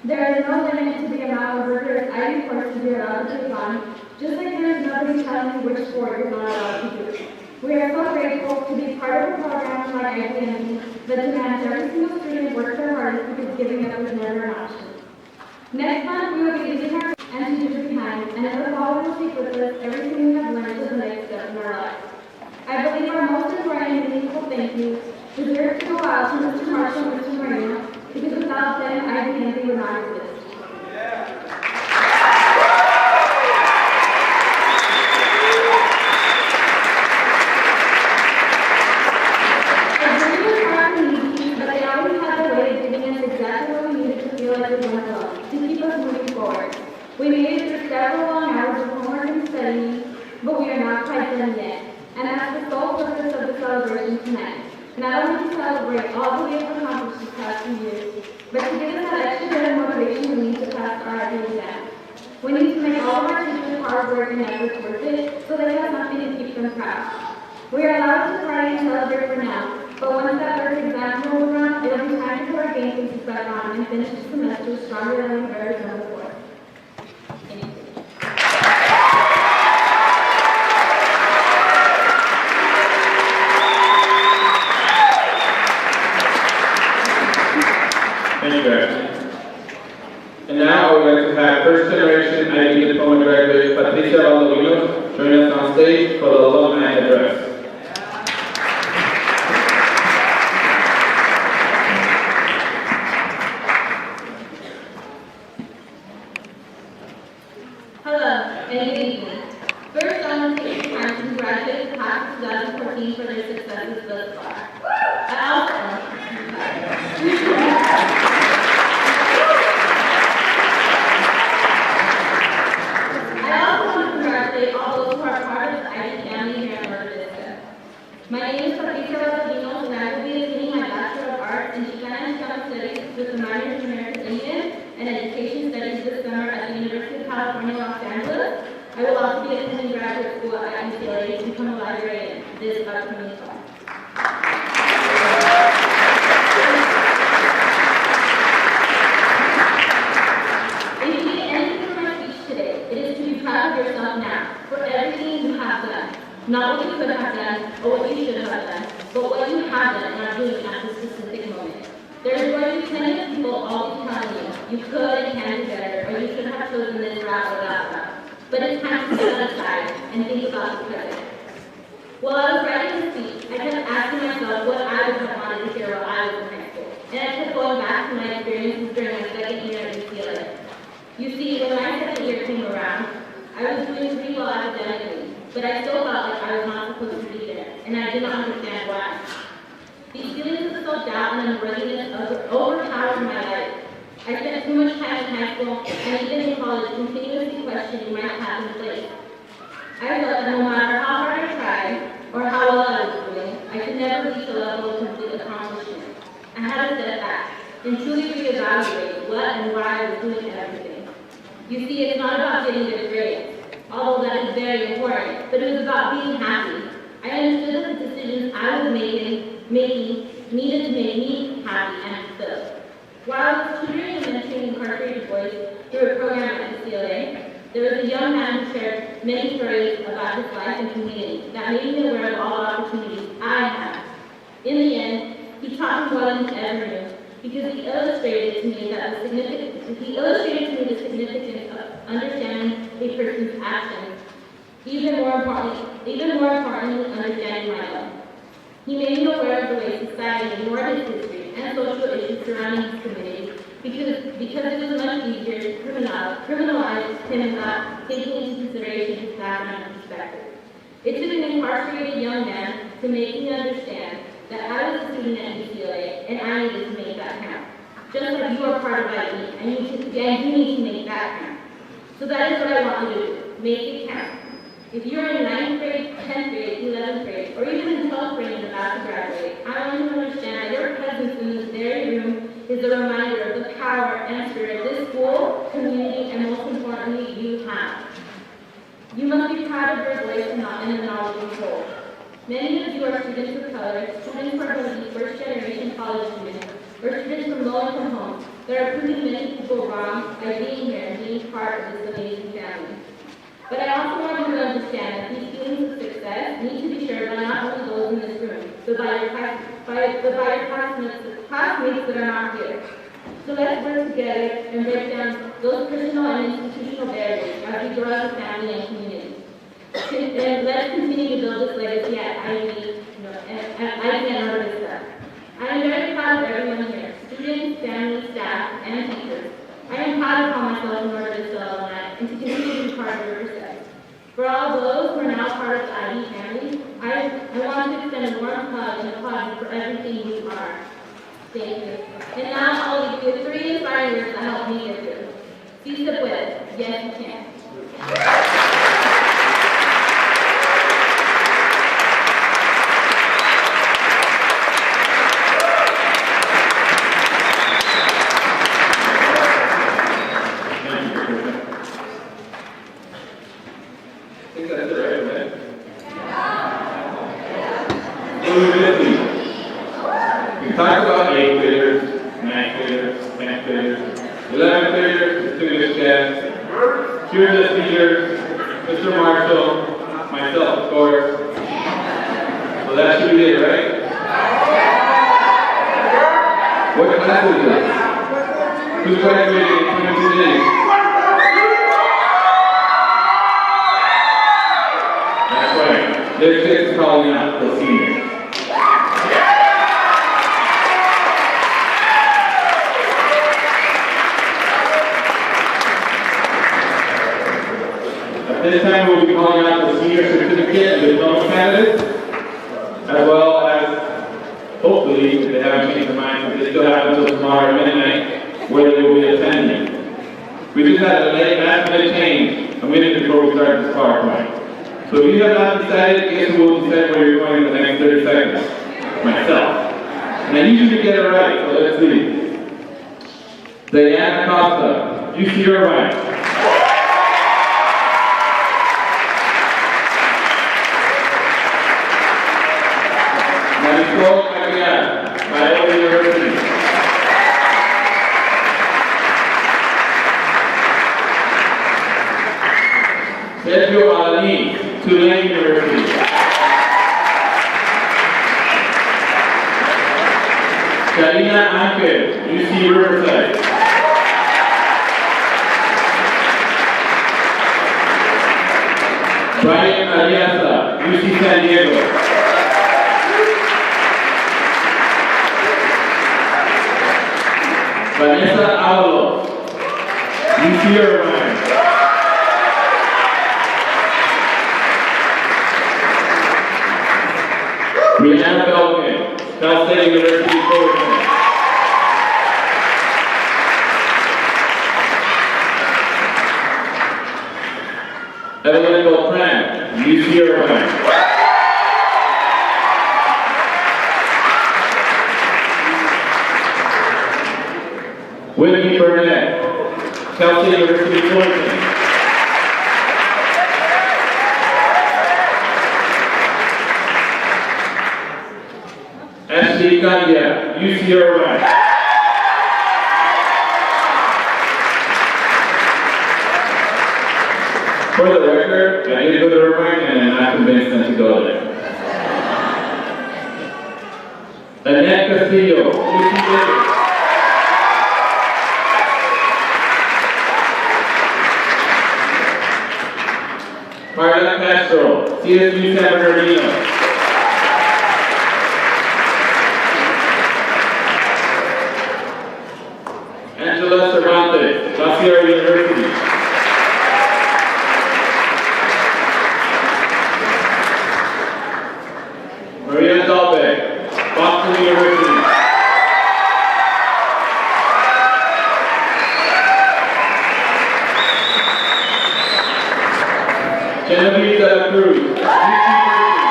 There is no limit to the amount of rigorous IB courses you're allowed to take on, just like there is nobody telling you which sport you're not allowed to do. We are so grateful to be part of a program like IBNV that demands every single student work their hardest because giving up is never an option. Next month, we will be leaving our and teachers behind, and in the fall, we will take with us everything we have learned to the next step in our lives. I believe our most important and meaningful thank you deserve to go out to Mr. Marshall and Mr. Moreno, because without them, IBNV would not exist. But they always had a way of giving us exactly what we needed to feel like we went alone, to keep us moving forward. We made it through several long hours of homework and studying, but we are not quite done yet. And that's the sole purpose of the celebration tonight. Not only to celebrate all that we have accomplished these past few years, but to give us that extra bit of motivation we need to pass our IB exam. We need to make all of our teachers' hard work and efforts worth it, so they have something to keep them proud. We are allowed to party and celebrate for now, but once that first exam rolls around, it'll be time to put our game faces back on and finish the semester stronger than we've ever done before. Thank you. Thank you, Ashley. And now I would like to have first generation IB diploma graduate Patricia Valdovinos join us on stage for the alumni address. Hello, and good evening. First, I want to take the time to congratulate the class of 2014 for their successes thus far. I also want to congratulate all those who are part of the IB family here at North Vista. My name is Patricia Valdovinos, and I will be attending my Bachelor of Arts in Chicana Studies with a minor in American Indian and Education Studies this summer at the University of California, Los Angeles. I will also be attending graduate school at UCLA to become a librarian this upcoming fall. If you get anything from my speech today, it is to be proud of yourself now for everything you have done. Not what you could have done or what you should have done, but what you have done and are doing at this specific moment. There's going to be plenty of people always telling you could and can do better, or you should have chosen this route or that route. But it's time to set that aside and think about the present. While I was writing this speech, I kept asking myself what I would have wanted to hear while I was in high school. And I kept going back to my experiences during my second year at UCLA. You see, when my second year came around, I was doing pretty well academically, but I still felt like I was not supposed to be there, and I did not understand why. These feelings of self-doubt and unworthiness overpowered my life. I spent too much time in high school and even in college continuously questioning my path in place. I felt that no matter how hard I tried or how well I was doing, I could never reach a level of complete accomplishment. I had to step back and truly reevaluate what and why I was doing everything. You see, it's not about getting good grades, although that is very important, but it was about being happy. I understood that the decisions I was making needed to make me happy and fulfilled. While I was tutoring and mentoring incarcerated boys through a program at UCLA, there was a young man who shared many stories about his life and community that made me aware of all the opportunities I have. In the end, he taught me more than he ever knew, because he illustrated to me the significance of understanding a person's actions, even more importantly, understanding my own. He made me aware of the way society ignored his history and social issues surrounding his community because it was much easier to criminalize him without taking into consideration his background and perspective. It took an incarcerated young man to make me understand that I was a student at UCLA and I needed to make that count. Just like you are part of IB and you need to make that count. So that is what I want you to do. Make it count. If you're in 9th grade, 10th grade, 11th grade, or even in 12th grade and about to graduate, I want you to understand that your presence in this very room is a reminder of the power and spirit this school, community, and most importantly, you have. You must be proud of your voice and the knowledge you hold. Many of you are students of color, students who are going to be first-generation college students, or students from low-income homes that are proving many people wrong by being here and being part of this amazing family. But I also want you to understand that these feelings of success need to be shared by not only those in this room, but by your classmates that are not here. So let's work together and break down those personal and institutional barriers as we grow as a family and community. And let's continue to build this legacy at IB and North Vista. I am very proud of everyone here, students, families, staff, and teachers. I am proud to call myself a North Vista alumni and to continue to be part of your success. For all those who are now part of the IB family, I want to extend a warm hug and applaud you for everything you are. Thank you. And now I'll leave you with 3 inspiring words that helped me get through. Si se puede. Yes, you can. We talked about 8th graders, 9th graders, 10th graders, 11th graders, distinguished guests, curious leaders, Mr. Marshall, myself, of course. So that should be it, right? What class is this? Who's graduating in 22 days? That's right. There's 6 calling out the seniors. This time we'll be calling out the senior certificate and diploma candidates, as well as, hopefully, if they haven't changed their minds, they still have until tomorrow at midnight, where they will be attending. We just had a last minute change a minute before we started this PowerPoint. So if you have not decided, guess who will decide where you're going in the next 30 seconds? Myself. And I usually get it right, so let's see. Diana Costa, UC Irvine. University. Sergio Alani, Tulane University. Karina Anker, UC Riverside. Brian Ariasa, UC San Diego. Vanessa Avalos, UC Irvine. Brianna Belkin, Cal State University, Fullerton. Evelyn Beltran, UC Irvine. Whitney Burnett, Cal State University, Fullerton. Ashley Gandia, UC Irvine. For the record, I did go to Irvine and I'm not convinced them to go there. Annette Castillo, UC Davis. Carla Castro, CSU San Bernardino. Angela Cervantes, La Sierra University. Maria Dalbeck, Boston University. Genevieve de la Cruz, UC Berkeley.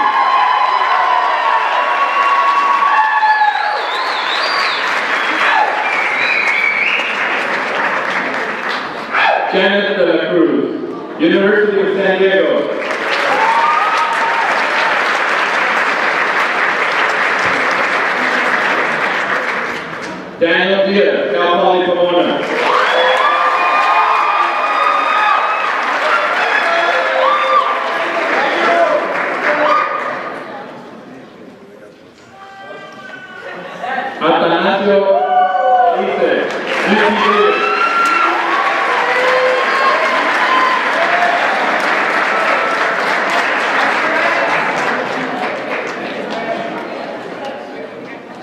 Janet de la Cruz, University of San Diego. Daniel Diaz, Cal Poly Pomona. Atanasio Ice, UC Davis.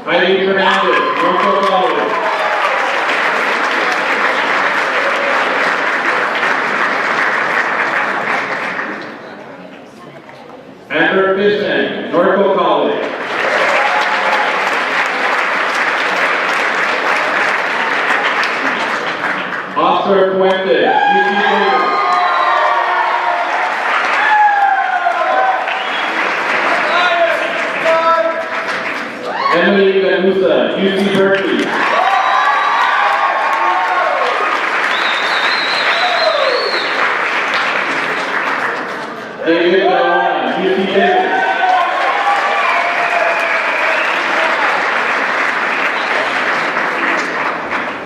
Heidi Fernandez, Norfolk College. UC Berkeley. David Gawana, UC Davis.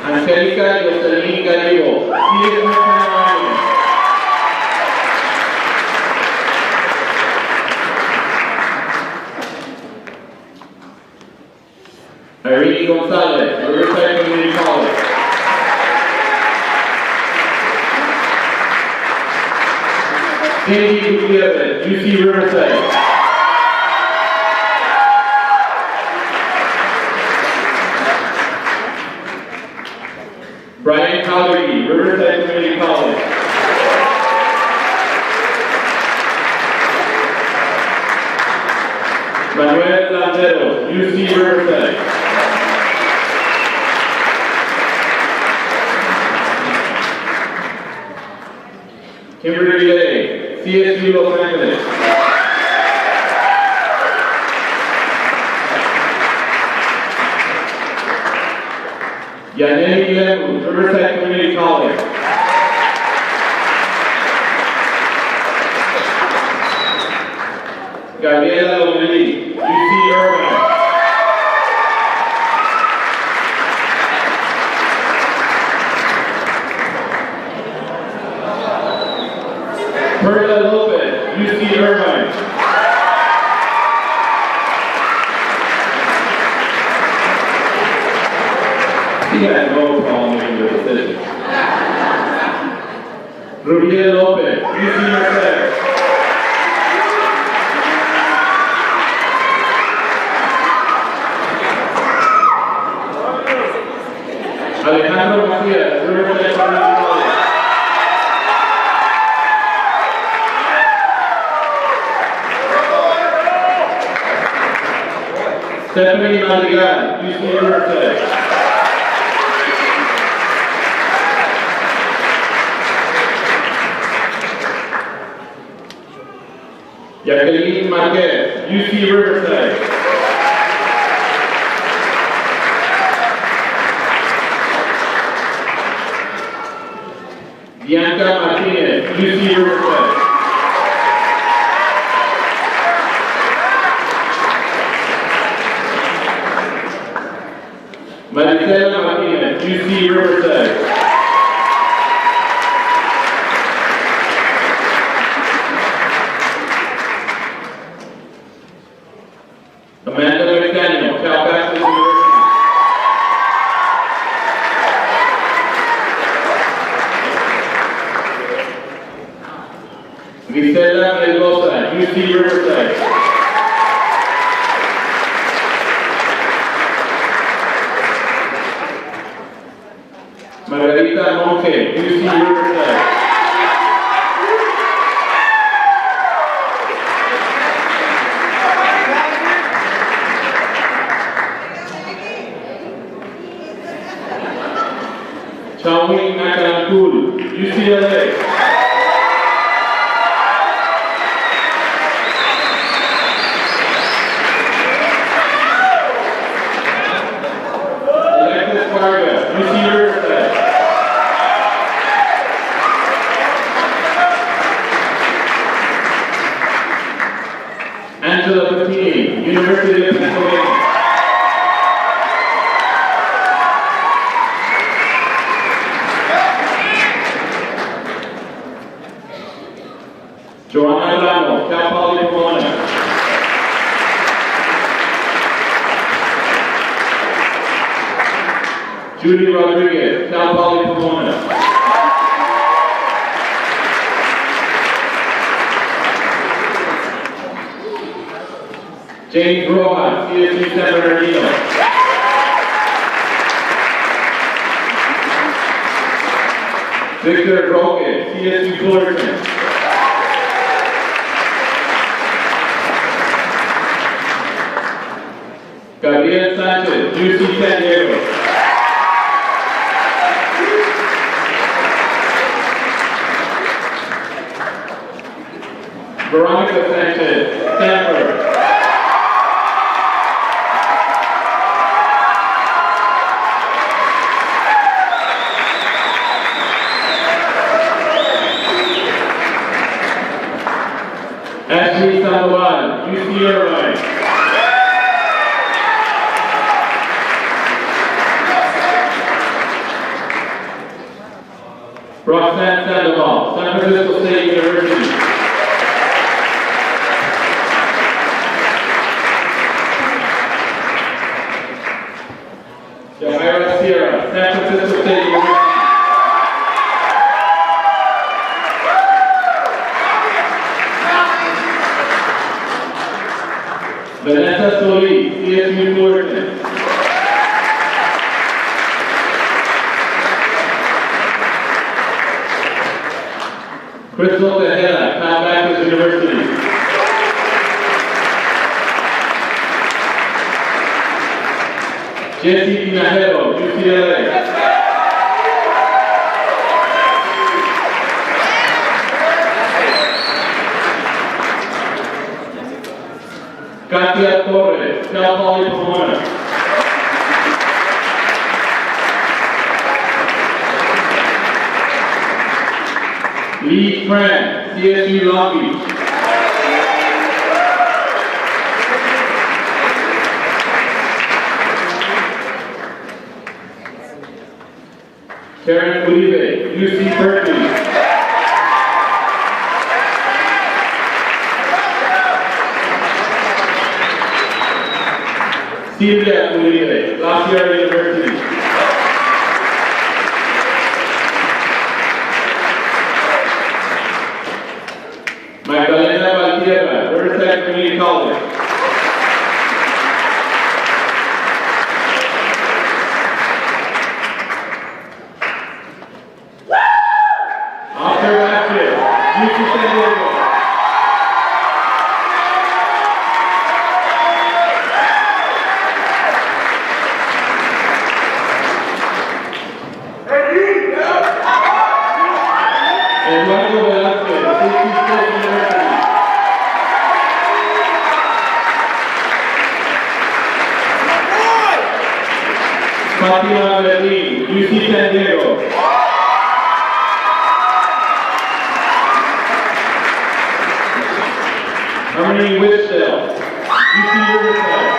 Angélica Jocelyn Gallego, CS North Carolina. Irene Gonzalez, Riverside Community College. Cindy Gutierrez, UC Riverside. Brian Calgary, Riverside Community College. Manuel Landeros, UC Riverside. Kimberly Lay, CSU Los Angeles. Yaneli Lemus, Riverside Community College. Gabriela Lomelí, UC Irvine. Perla Lopez, UC Irvine. He had no problem making the decision. Rubiel Lopez, UC Merced. Alejandro Macias, Riverside Community College. Stephanie Madrigal, UC Riverside. Jacqueline Marquez, UC Riverside. Bianca Martinez, UC Riverside. Maricela Martinez, UC Riverside. Amanda McDaniel, Cal Baptist University. Gisela Mendoza, UC Riverside. Margarita Monge, UC Riverside. Chawing Nakalankul, UCLA. Alexis Vargas, UC Riverside. Angela Patini, University of Pennsylvania. Joanna Ramos, Cal Poly Pomona. Judy Rodriguez, Cal Poly Pomona. James Rojas, CSU San Bernardino. Victor Roque, CSU Fullerton. Gabriel Sanchez, UC San Diego. Veronica Sanchez, Stanford. Ashley Sandoval, UC Irvine. Roxanne Sandoval, San Francisco State University. Jaira Sierra, San Francisco State University. Vanessa Solis, CSU Fullerton. Crystal Tejeda, Cal Baptist University. Jesse Tinajero, UCLA. Katia Torres, Cal Poly Pomona. Lee Fran, CSU Long Beach. Karen Uribe, UC Berkeley. Silvia Uribe, La Sierra University. Magdalena Valtierra, Riverside Community College. Oscar Vázquez, UC San Diego. Eduardo Velázquez, UC State University. Fatima Berlin, UC San Diego. Harmony Wisdell, UC Riverside.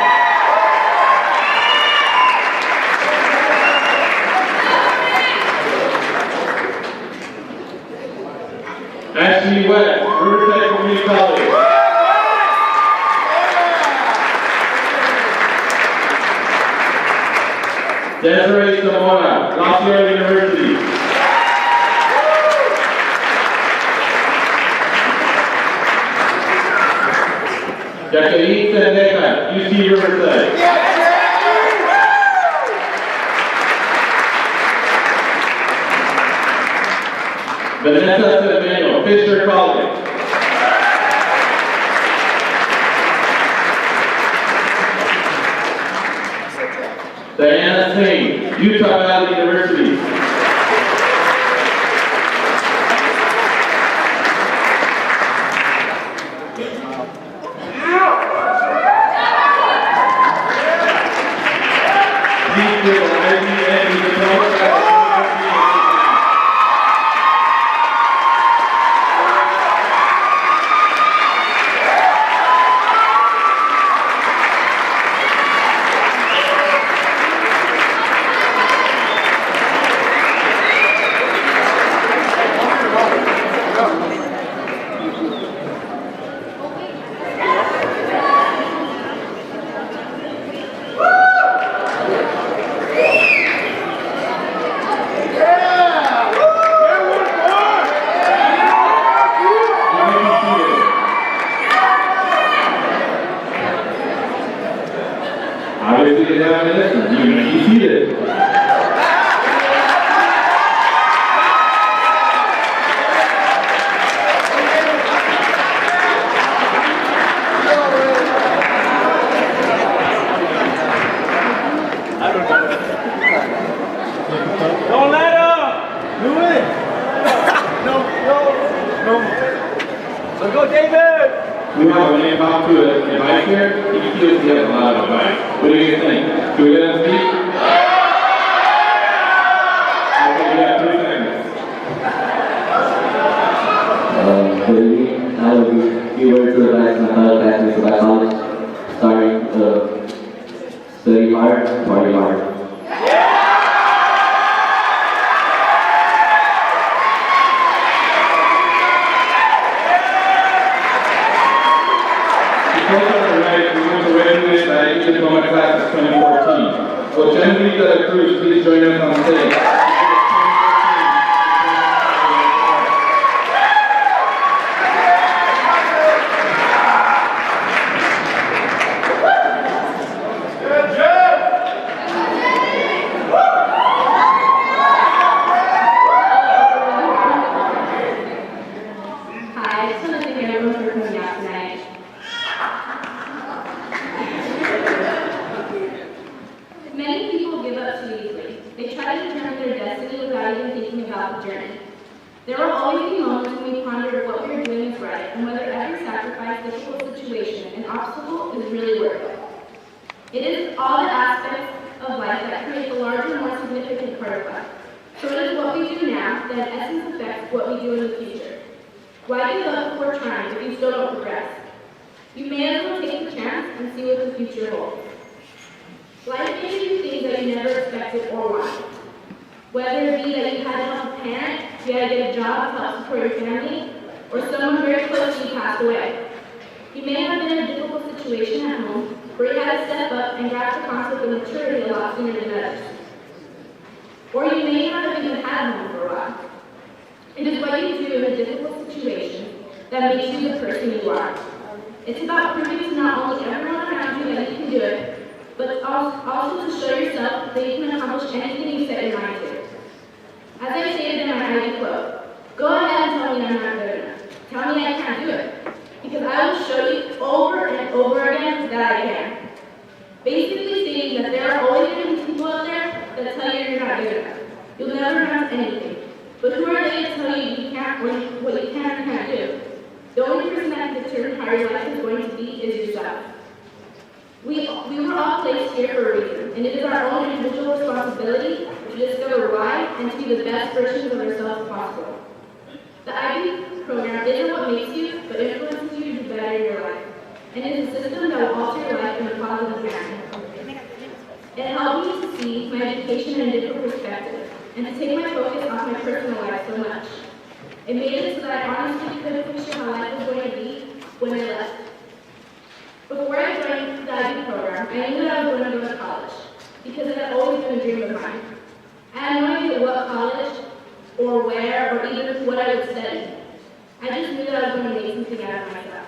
Ashley West, Riverside Community College. Desiree Zamora, La Sierra University. Jacqueline Sendeja, UC Riverside. Vanessa Cermeno, Fisher College. Diana Singh, Utah Valley University. Please give an IBNV Celebration. Obviously, they haven't listened. You're going to be seated. Don't let up! Do it! No. Let's go, David! We have a name out to a advice here. He feels he has a lot of advice. What do you think? Do we let him speak? Okay, you have 3 seconds. Good evening. few words to advise my fellow classmates about college, starting study hard, party hard. Diploma class of 2014. Will Genevieve de la Cruz please join us on stage? Hi, I just want to thank everyone for coming out tonight. Many people give up too easily. They try to determine their destiny without even thinking about the journey. There will always be moments when we ponder what we are doing is right and whether every sacrifice, difficult situation, and obstacle is really worth it. It is all the aspects of life that create the larger, more significant part of life. So it is what we do now that in essence affects what we do in the future. Why give up before trying if you still don't progress? You may as well take the chance and see what the future holds. Life may give you things that you never expected or wanted. Whether it be that you had to help a parent, you had to get a job to help support your family, or someone very close to you passed away. You may have been in a difficult situation at home where you had to step up and grasp the concept of maturity a lot sooner than others. Or you may not have even had home for a while. It is what you do in a difficult situation that makes you the person you are. It's about proving to not only everyone around you that you can do it, but also to show yourself that you can accomplish anything you set your mind to. As I stated in my ID quote, go ahead and tell me I'm not good enough. Tell me I can't do it. Because I will show you over and over again that I can. Basically stating that there are always going to be people out there that tell you you're not good enough. You'll never amount to anything. But who are they to tell you you can't or what you can and can't do? The only person that can determine how your life is going to be is yourself. We were all placed here for a reason, and it is our own individual responsibility to discover why and to be the best versions of ourselves possible. The IB program isn't what makes you, but influences you to do better in your life, and it is a system that will alter your life in a positive manner. It helped me to see my education in a different perspective, and to take my focus off my personal life so much. It made it so that I honestly couldn't picture how life was going to be when I left. Before I joined the IB program, I knew that I was going to go to college, because it had always been a dream of mine. I had no idea what college, or where, or even what I would study. I just knew that I was going to make something out of myself.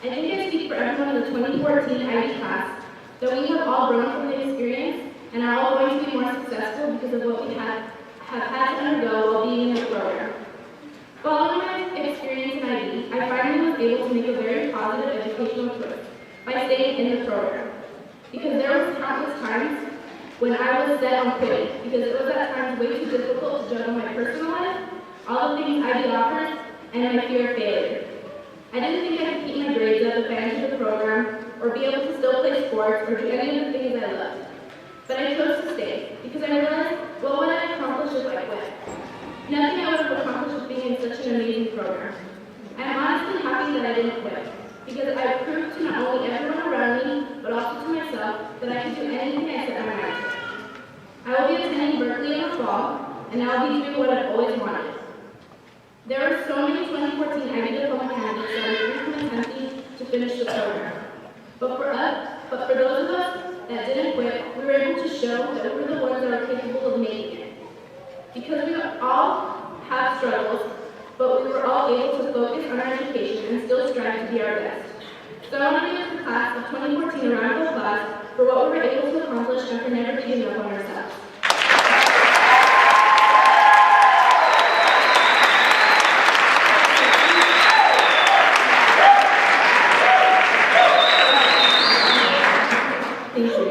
I think I speak for everyone in the 2014 IB class, that we have all grown from the experience, and are all going to be more successful because of what we have had to undergo while being in the program. Following my experience in IB, I finally was able to make a very positive educational choice by staying in the program. Because there was countless times when I was set on quitting, because it was at times way too difficult to juggle my personal life, all the things IB offers, and my fear of failure. I didn't think I could keep my grades up if I entered the program, or be able to still play sports, or do any of the things I loved. But I chose to stay, because I realized, what would I accomplish if I quit? Nothing I would have accomplished with being in such an amazing program. I am honestly happy that I didn't quit, because I proved to not only everyone around me, but also to myself, that I could do anything I set my mind to. I will be attending Berkeley in the fall, and I will be doing what I've always wanted. There are so many 2014 IB diploma candidates that are free from attempting to finish the program. But for those of us that didn't quit, we were able to show that we were the ones that are capable of making it. Because we all have struggles, but we were all able to focus on our education and still strive to be our best. So I want to give the class of 2014 a round of applause for what we were able to accomplish and for never giving up on ourselves. Thank you.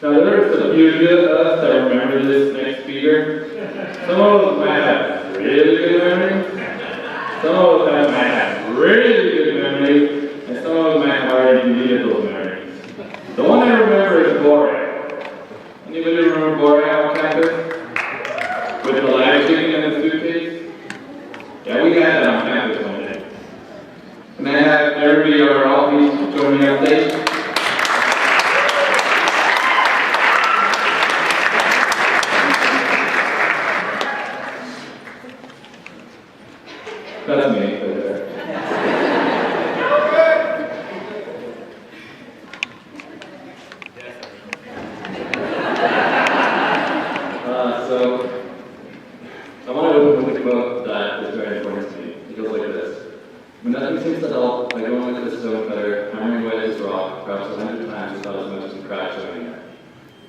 Now there's a few of us that remember this next speaker. Some of us might have really good memories. Some of us might have really good memories. And some of us might have already deleted those memories. The one I remember is boring.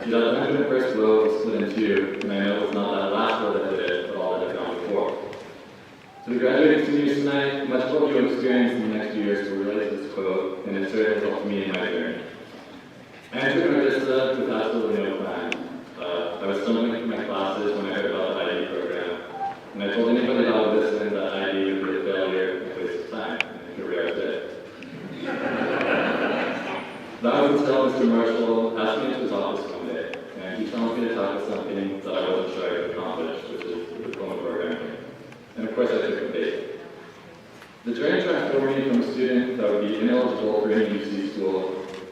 See, that 101st row was split in two, and I know it's not that last row that did it, but all that had gone before. To the graduating seniors tonight, much of what you'll experience in the next few years will relate to this quote, and it certainly helped me in my journey. I entered Marista with absolutely no plan. I was stumbling through my classes when I heard about the ID program, and I told anybody that I was listening that ID would be a failure and a waste of time, and here we are today. That was until Mr. Marshall asked me into his office one day, and he challenged me to tackle something that I wasn't sure I could accomplish, which is the diploma program. And of course I took the bait. The journey transformed me from a student that would be ineligible for any UC school,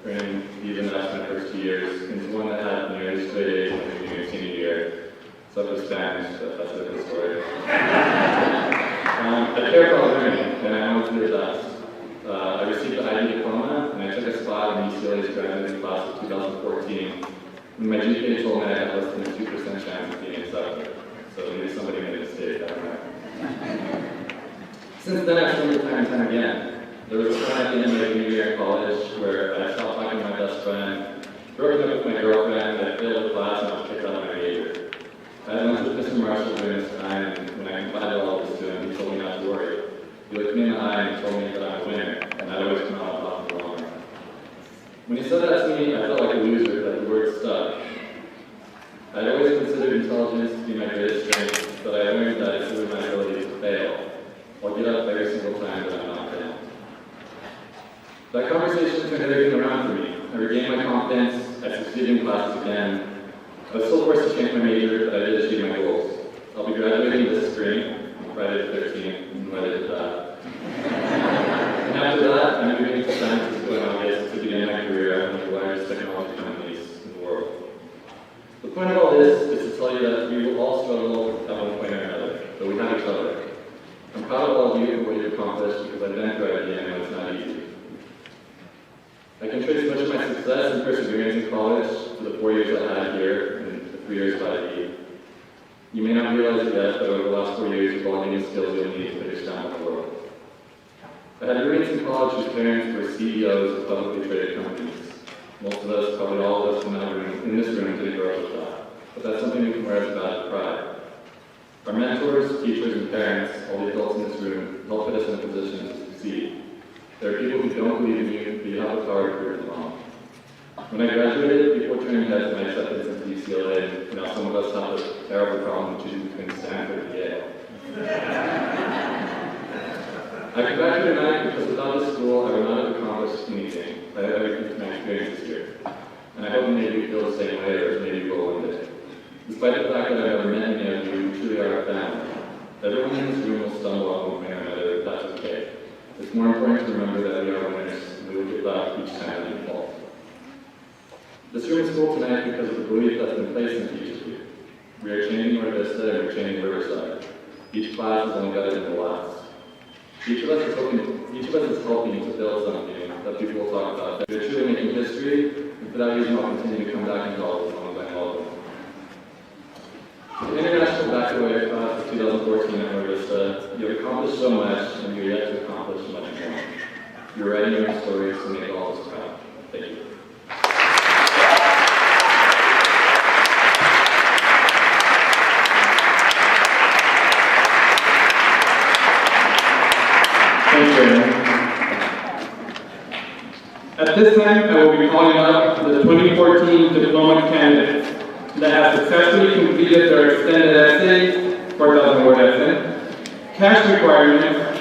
earning even after my first 2 years, into one that had nearly straight A's my junior and senior year. So for Spanish, but that's a different story. I care about learning, and I wanted to do the best. I received the ID diploma, and I took a spot in UCLA's graduating class of 2014. When my GPA told me I had less than a 2% chance of being accepted. So maybe somebody made a mistake, I don't know. Since then, I've stumbled time and time again. There was a time at the end of my junior year in college where I stopped talking to my best friend, broken up with my girlfriend, I failed a class, and I was kicked out of my major. I had lunch with Mr. Marshall during this time, and when I confided all this to him, he told me not to worry. He looked me in the eye and told me that I was a winner, and I'd always come out on top in the long run. When he said that to me, I felt like a loser, but the word stuck. I'd always considered intelligence to be my greatest strength, but I learned that it's really my ability to fail. I'll get up every single time that I'm not down. That conversation turned everything around for me. I regained my confidence, I succeeded in classes again. I was still forced to change my major, but I did achieve my goals. I'll be graduating this spring, on Friday the 13th, and I did that. And after that, I'm moving to San Francisco in August to begin my career at one of the largest technology companies in the world. The point of all this is to tell you that we will all struggle at one point or another, but we have each other. I'm proud of all of you for what you've accomplished because I've been through it and I know it's not easy. I can trace much of my success and perseverance in college to the 4 years I had here and the 3 years at IB. You may not realize it yet, but over the last 4 years, you've all gained the skills you'll need to finish down the world. I had roommates in college whose parents were CEOs of publicly traded companies. Most of us, probably all of us in this room, didn't grow up with that. But that's something we can wear as a badge of pride. Our mentors, teachers, and parents, all the adults in this room, help put us in a position to succeed. There are people who don't believe in you, but you have the power to prove it wrong. When I graduated, people were turning heads when I accepted into UCLA, and now some of us have a terrible problem choosing between Stanford and Yale. I come back here tonight because without this school, I would not have accomplished anything. I have everything from my experiences here. And I hope maybe you feel the same way, or maybe you will one day. Despite the fact that I've never met any of you, you truly are a family. Everyone in this room will stumble at one point or another, but that's okay. It's more important to remember that we are winners, and we will get back each time that we fall. This room is full tonight because of the belief that's been placed into each of you. We are changing North Vista and we're changing Riverside. Each class is only better than the last. Each of us is helping to build something that people will talk about. We're truly making history, and for that reason I'll continue to come back and help as long as I'm welcome. The International Baccalaureate class of 2014 at North Vista, you have accomplished so much, and you're yet to accomplish much more. You're writing your own stories to make all of us proud. Thank you. At this time, I will be calling up the 2014 diploma candidates that have successfully completed their extended essay, 4,000-word essay, cash requirements,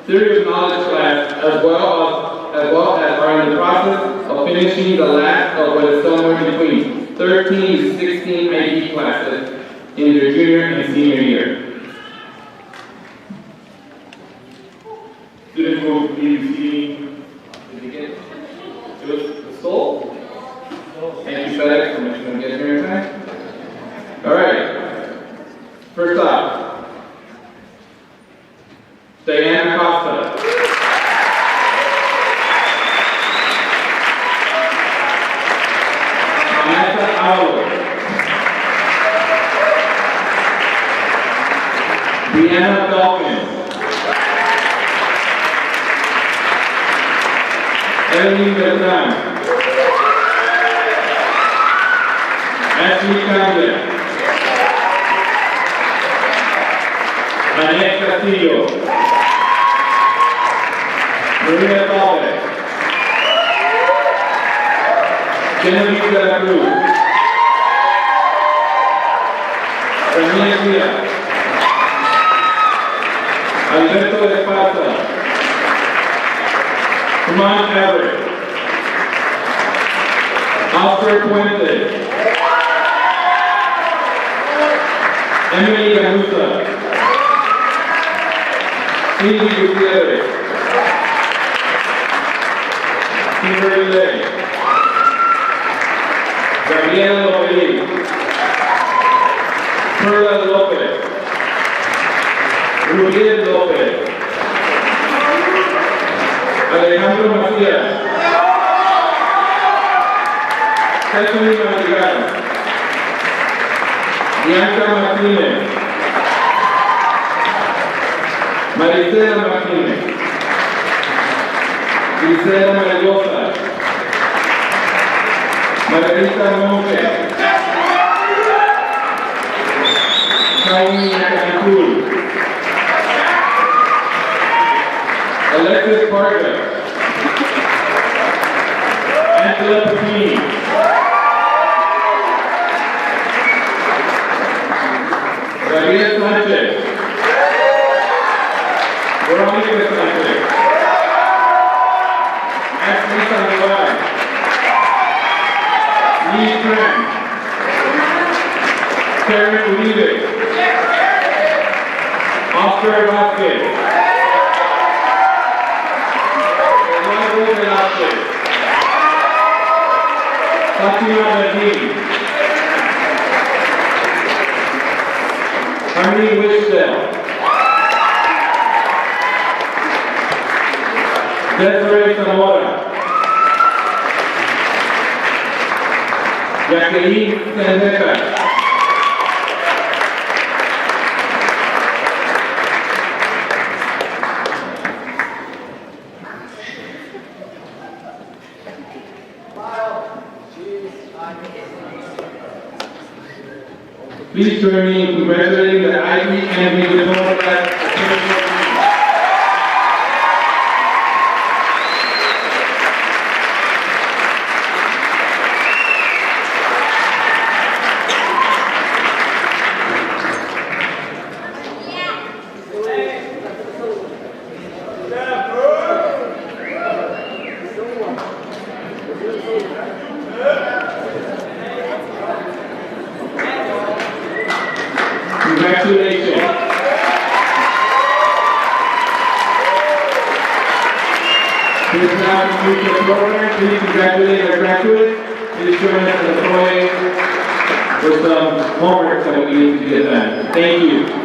theory of knowledge class, as well as are in the process of finishing the last of what is somewhere between 13 to 16 IB classes in their junior and senior year. Students will be receiving, did you get it? It was the soul? Thank you, FedEx, for making them get here in time. All right. First up, Diana Costa. Vanessa Aulo. Brianna Dolphin. Evelyn Beltran. Ashley Campbell. Annette Castillo. Maria Talbot. Genevieve de la Cruz. Ramírez Díaz. Alberto Esparza. Juan Everett. Oscar Puente. Emily Ganusa. Cindy Gutierrez. Kimberly Lay. Gabriela Lopez. Perla Lopez. Rubiel Lopez. Alejandro Macías. Stephanie Madrigal. Bianca Martínez. Maricela Martínez. Gisela Mendoza. Margarita Monte. Jaime Cancún. Alexis Parker. Angela Pepini. Gabriel Sanchez. Veronica Sanchez. Ashley Sandoval. Lee Tran. Karen Uribe. Oscar Vázquez. Eduardo Velázquez. Fatima Bernini. Harmony Wisdell. Desiree Zamora. Jacqueline Sendeca. Please join me in congratulating the IBNV Diploma Class of 2014. Congratulations. This now concludes the program. Please congratulate our graduates. Please join us in the foyer for some homework that we need to get done. Thank you.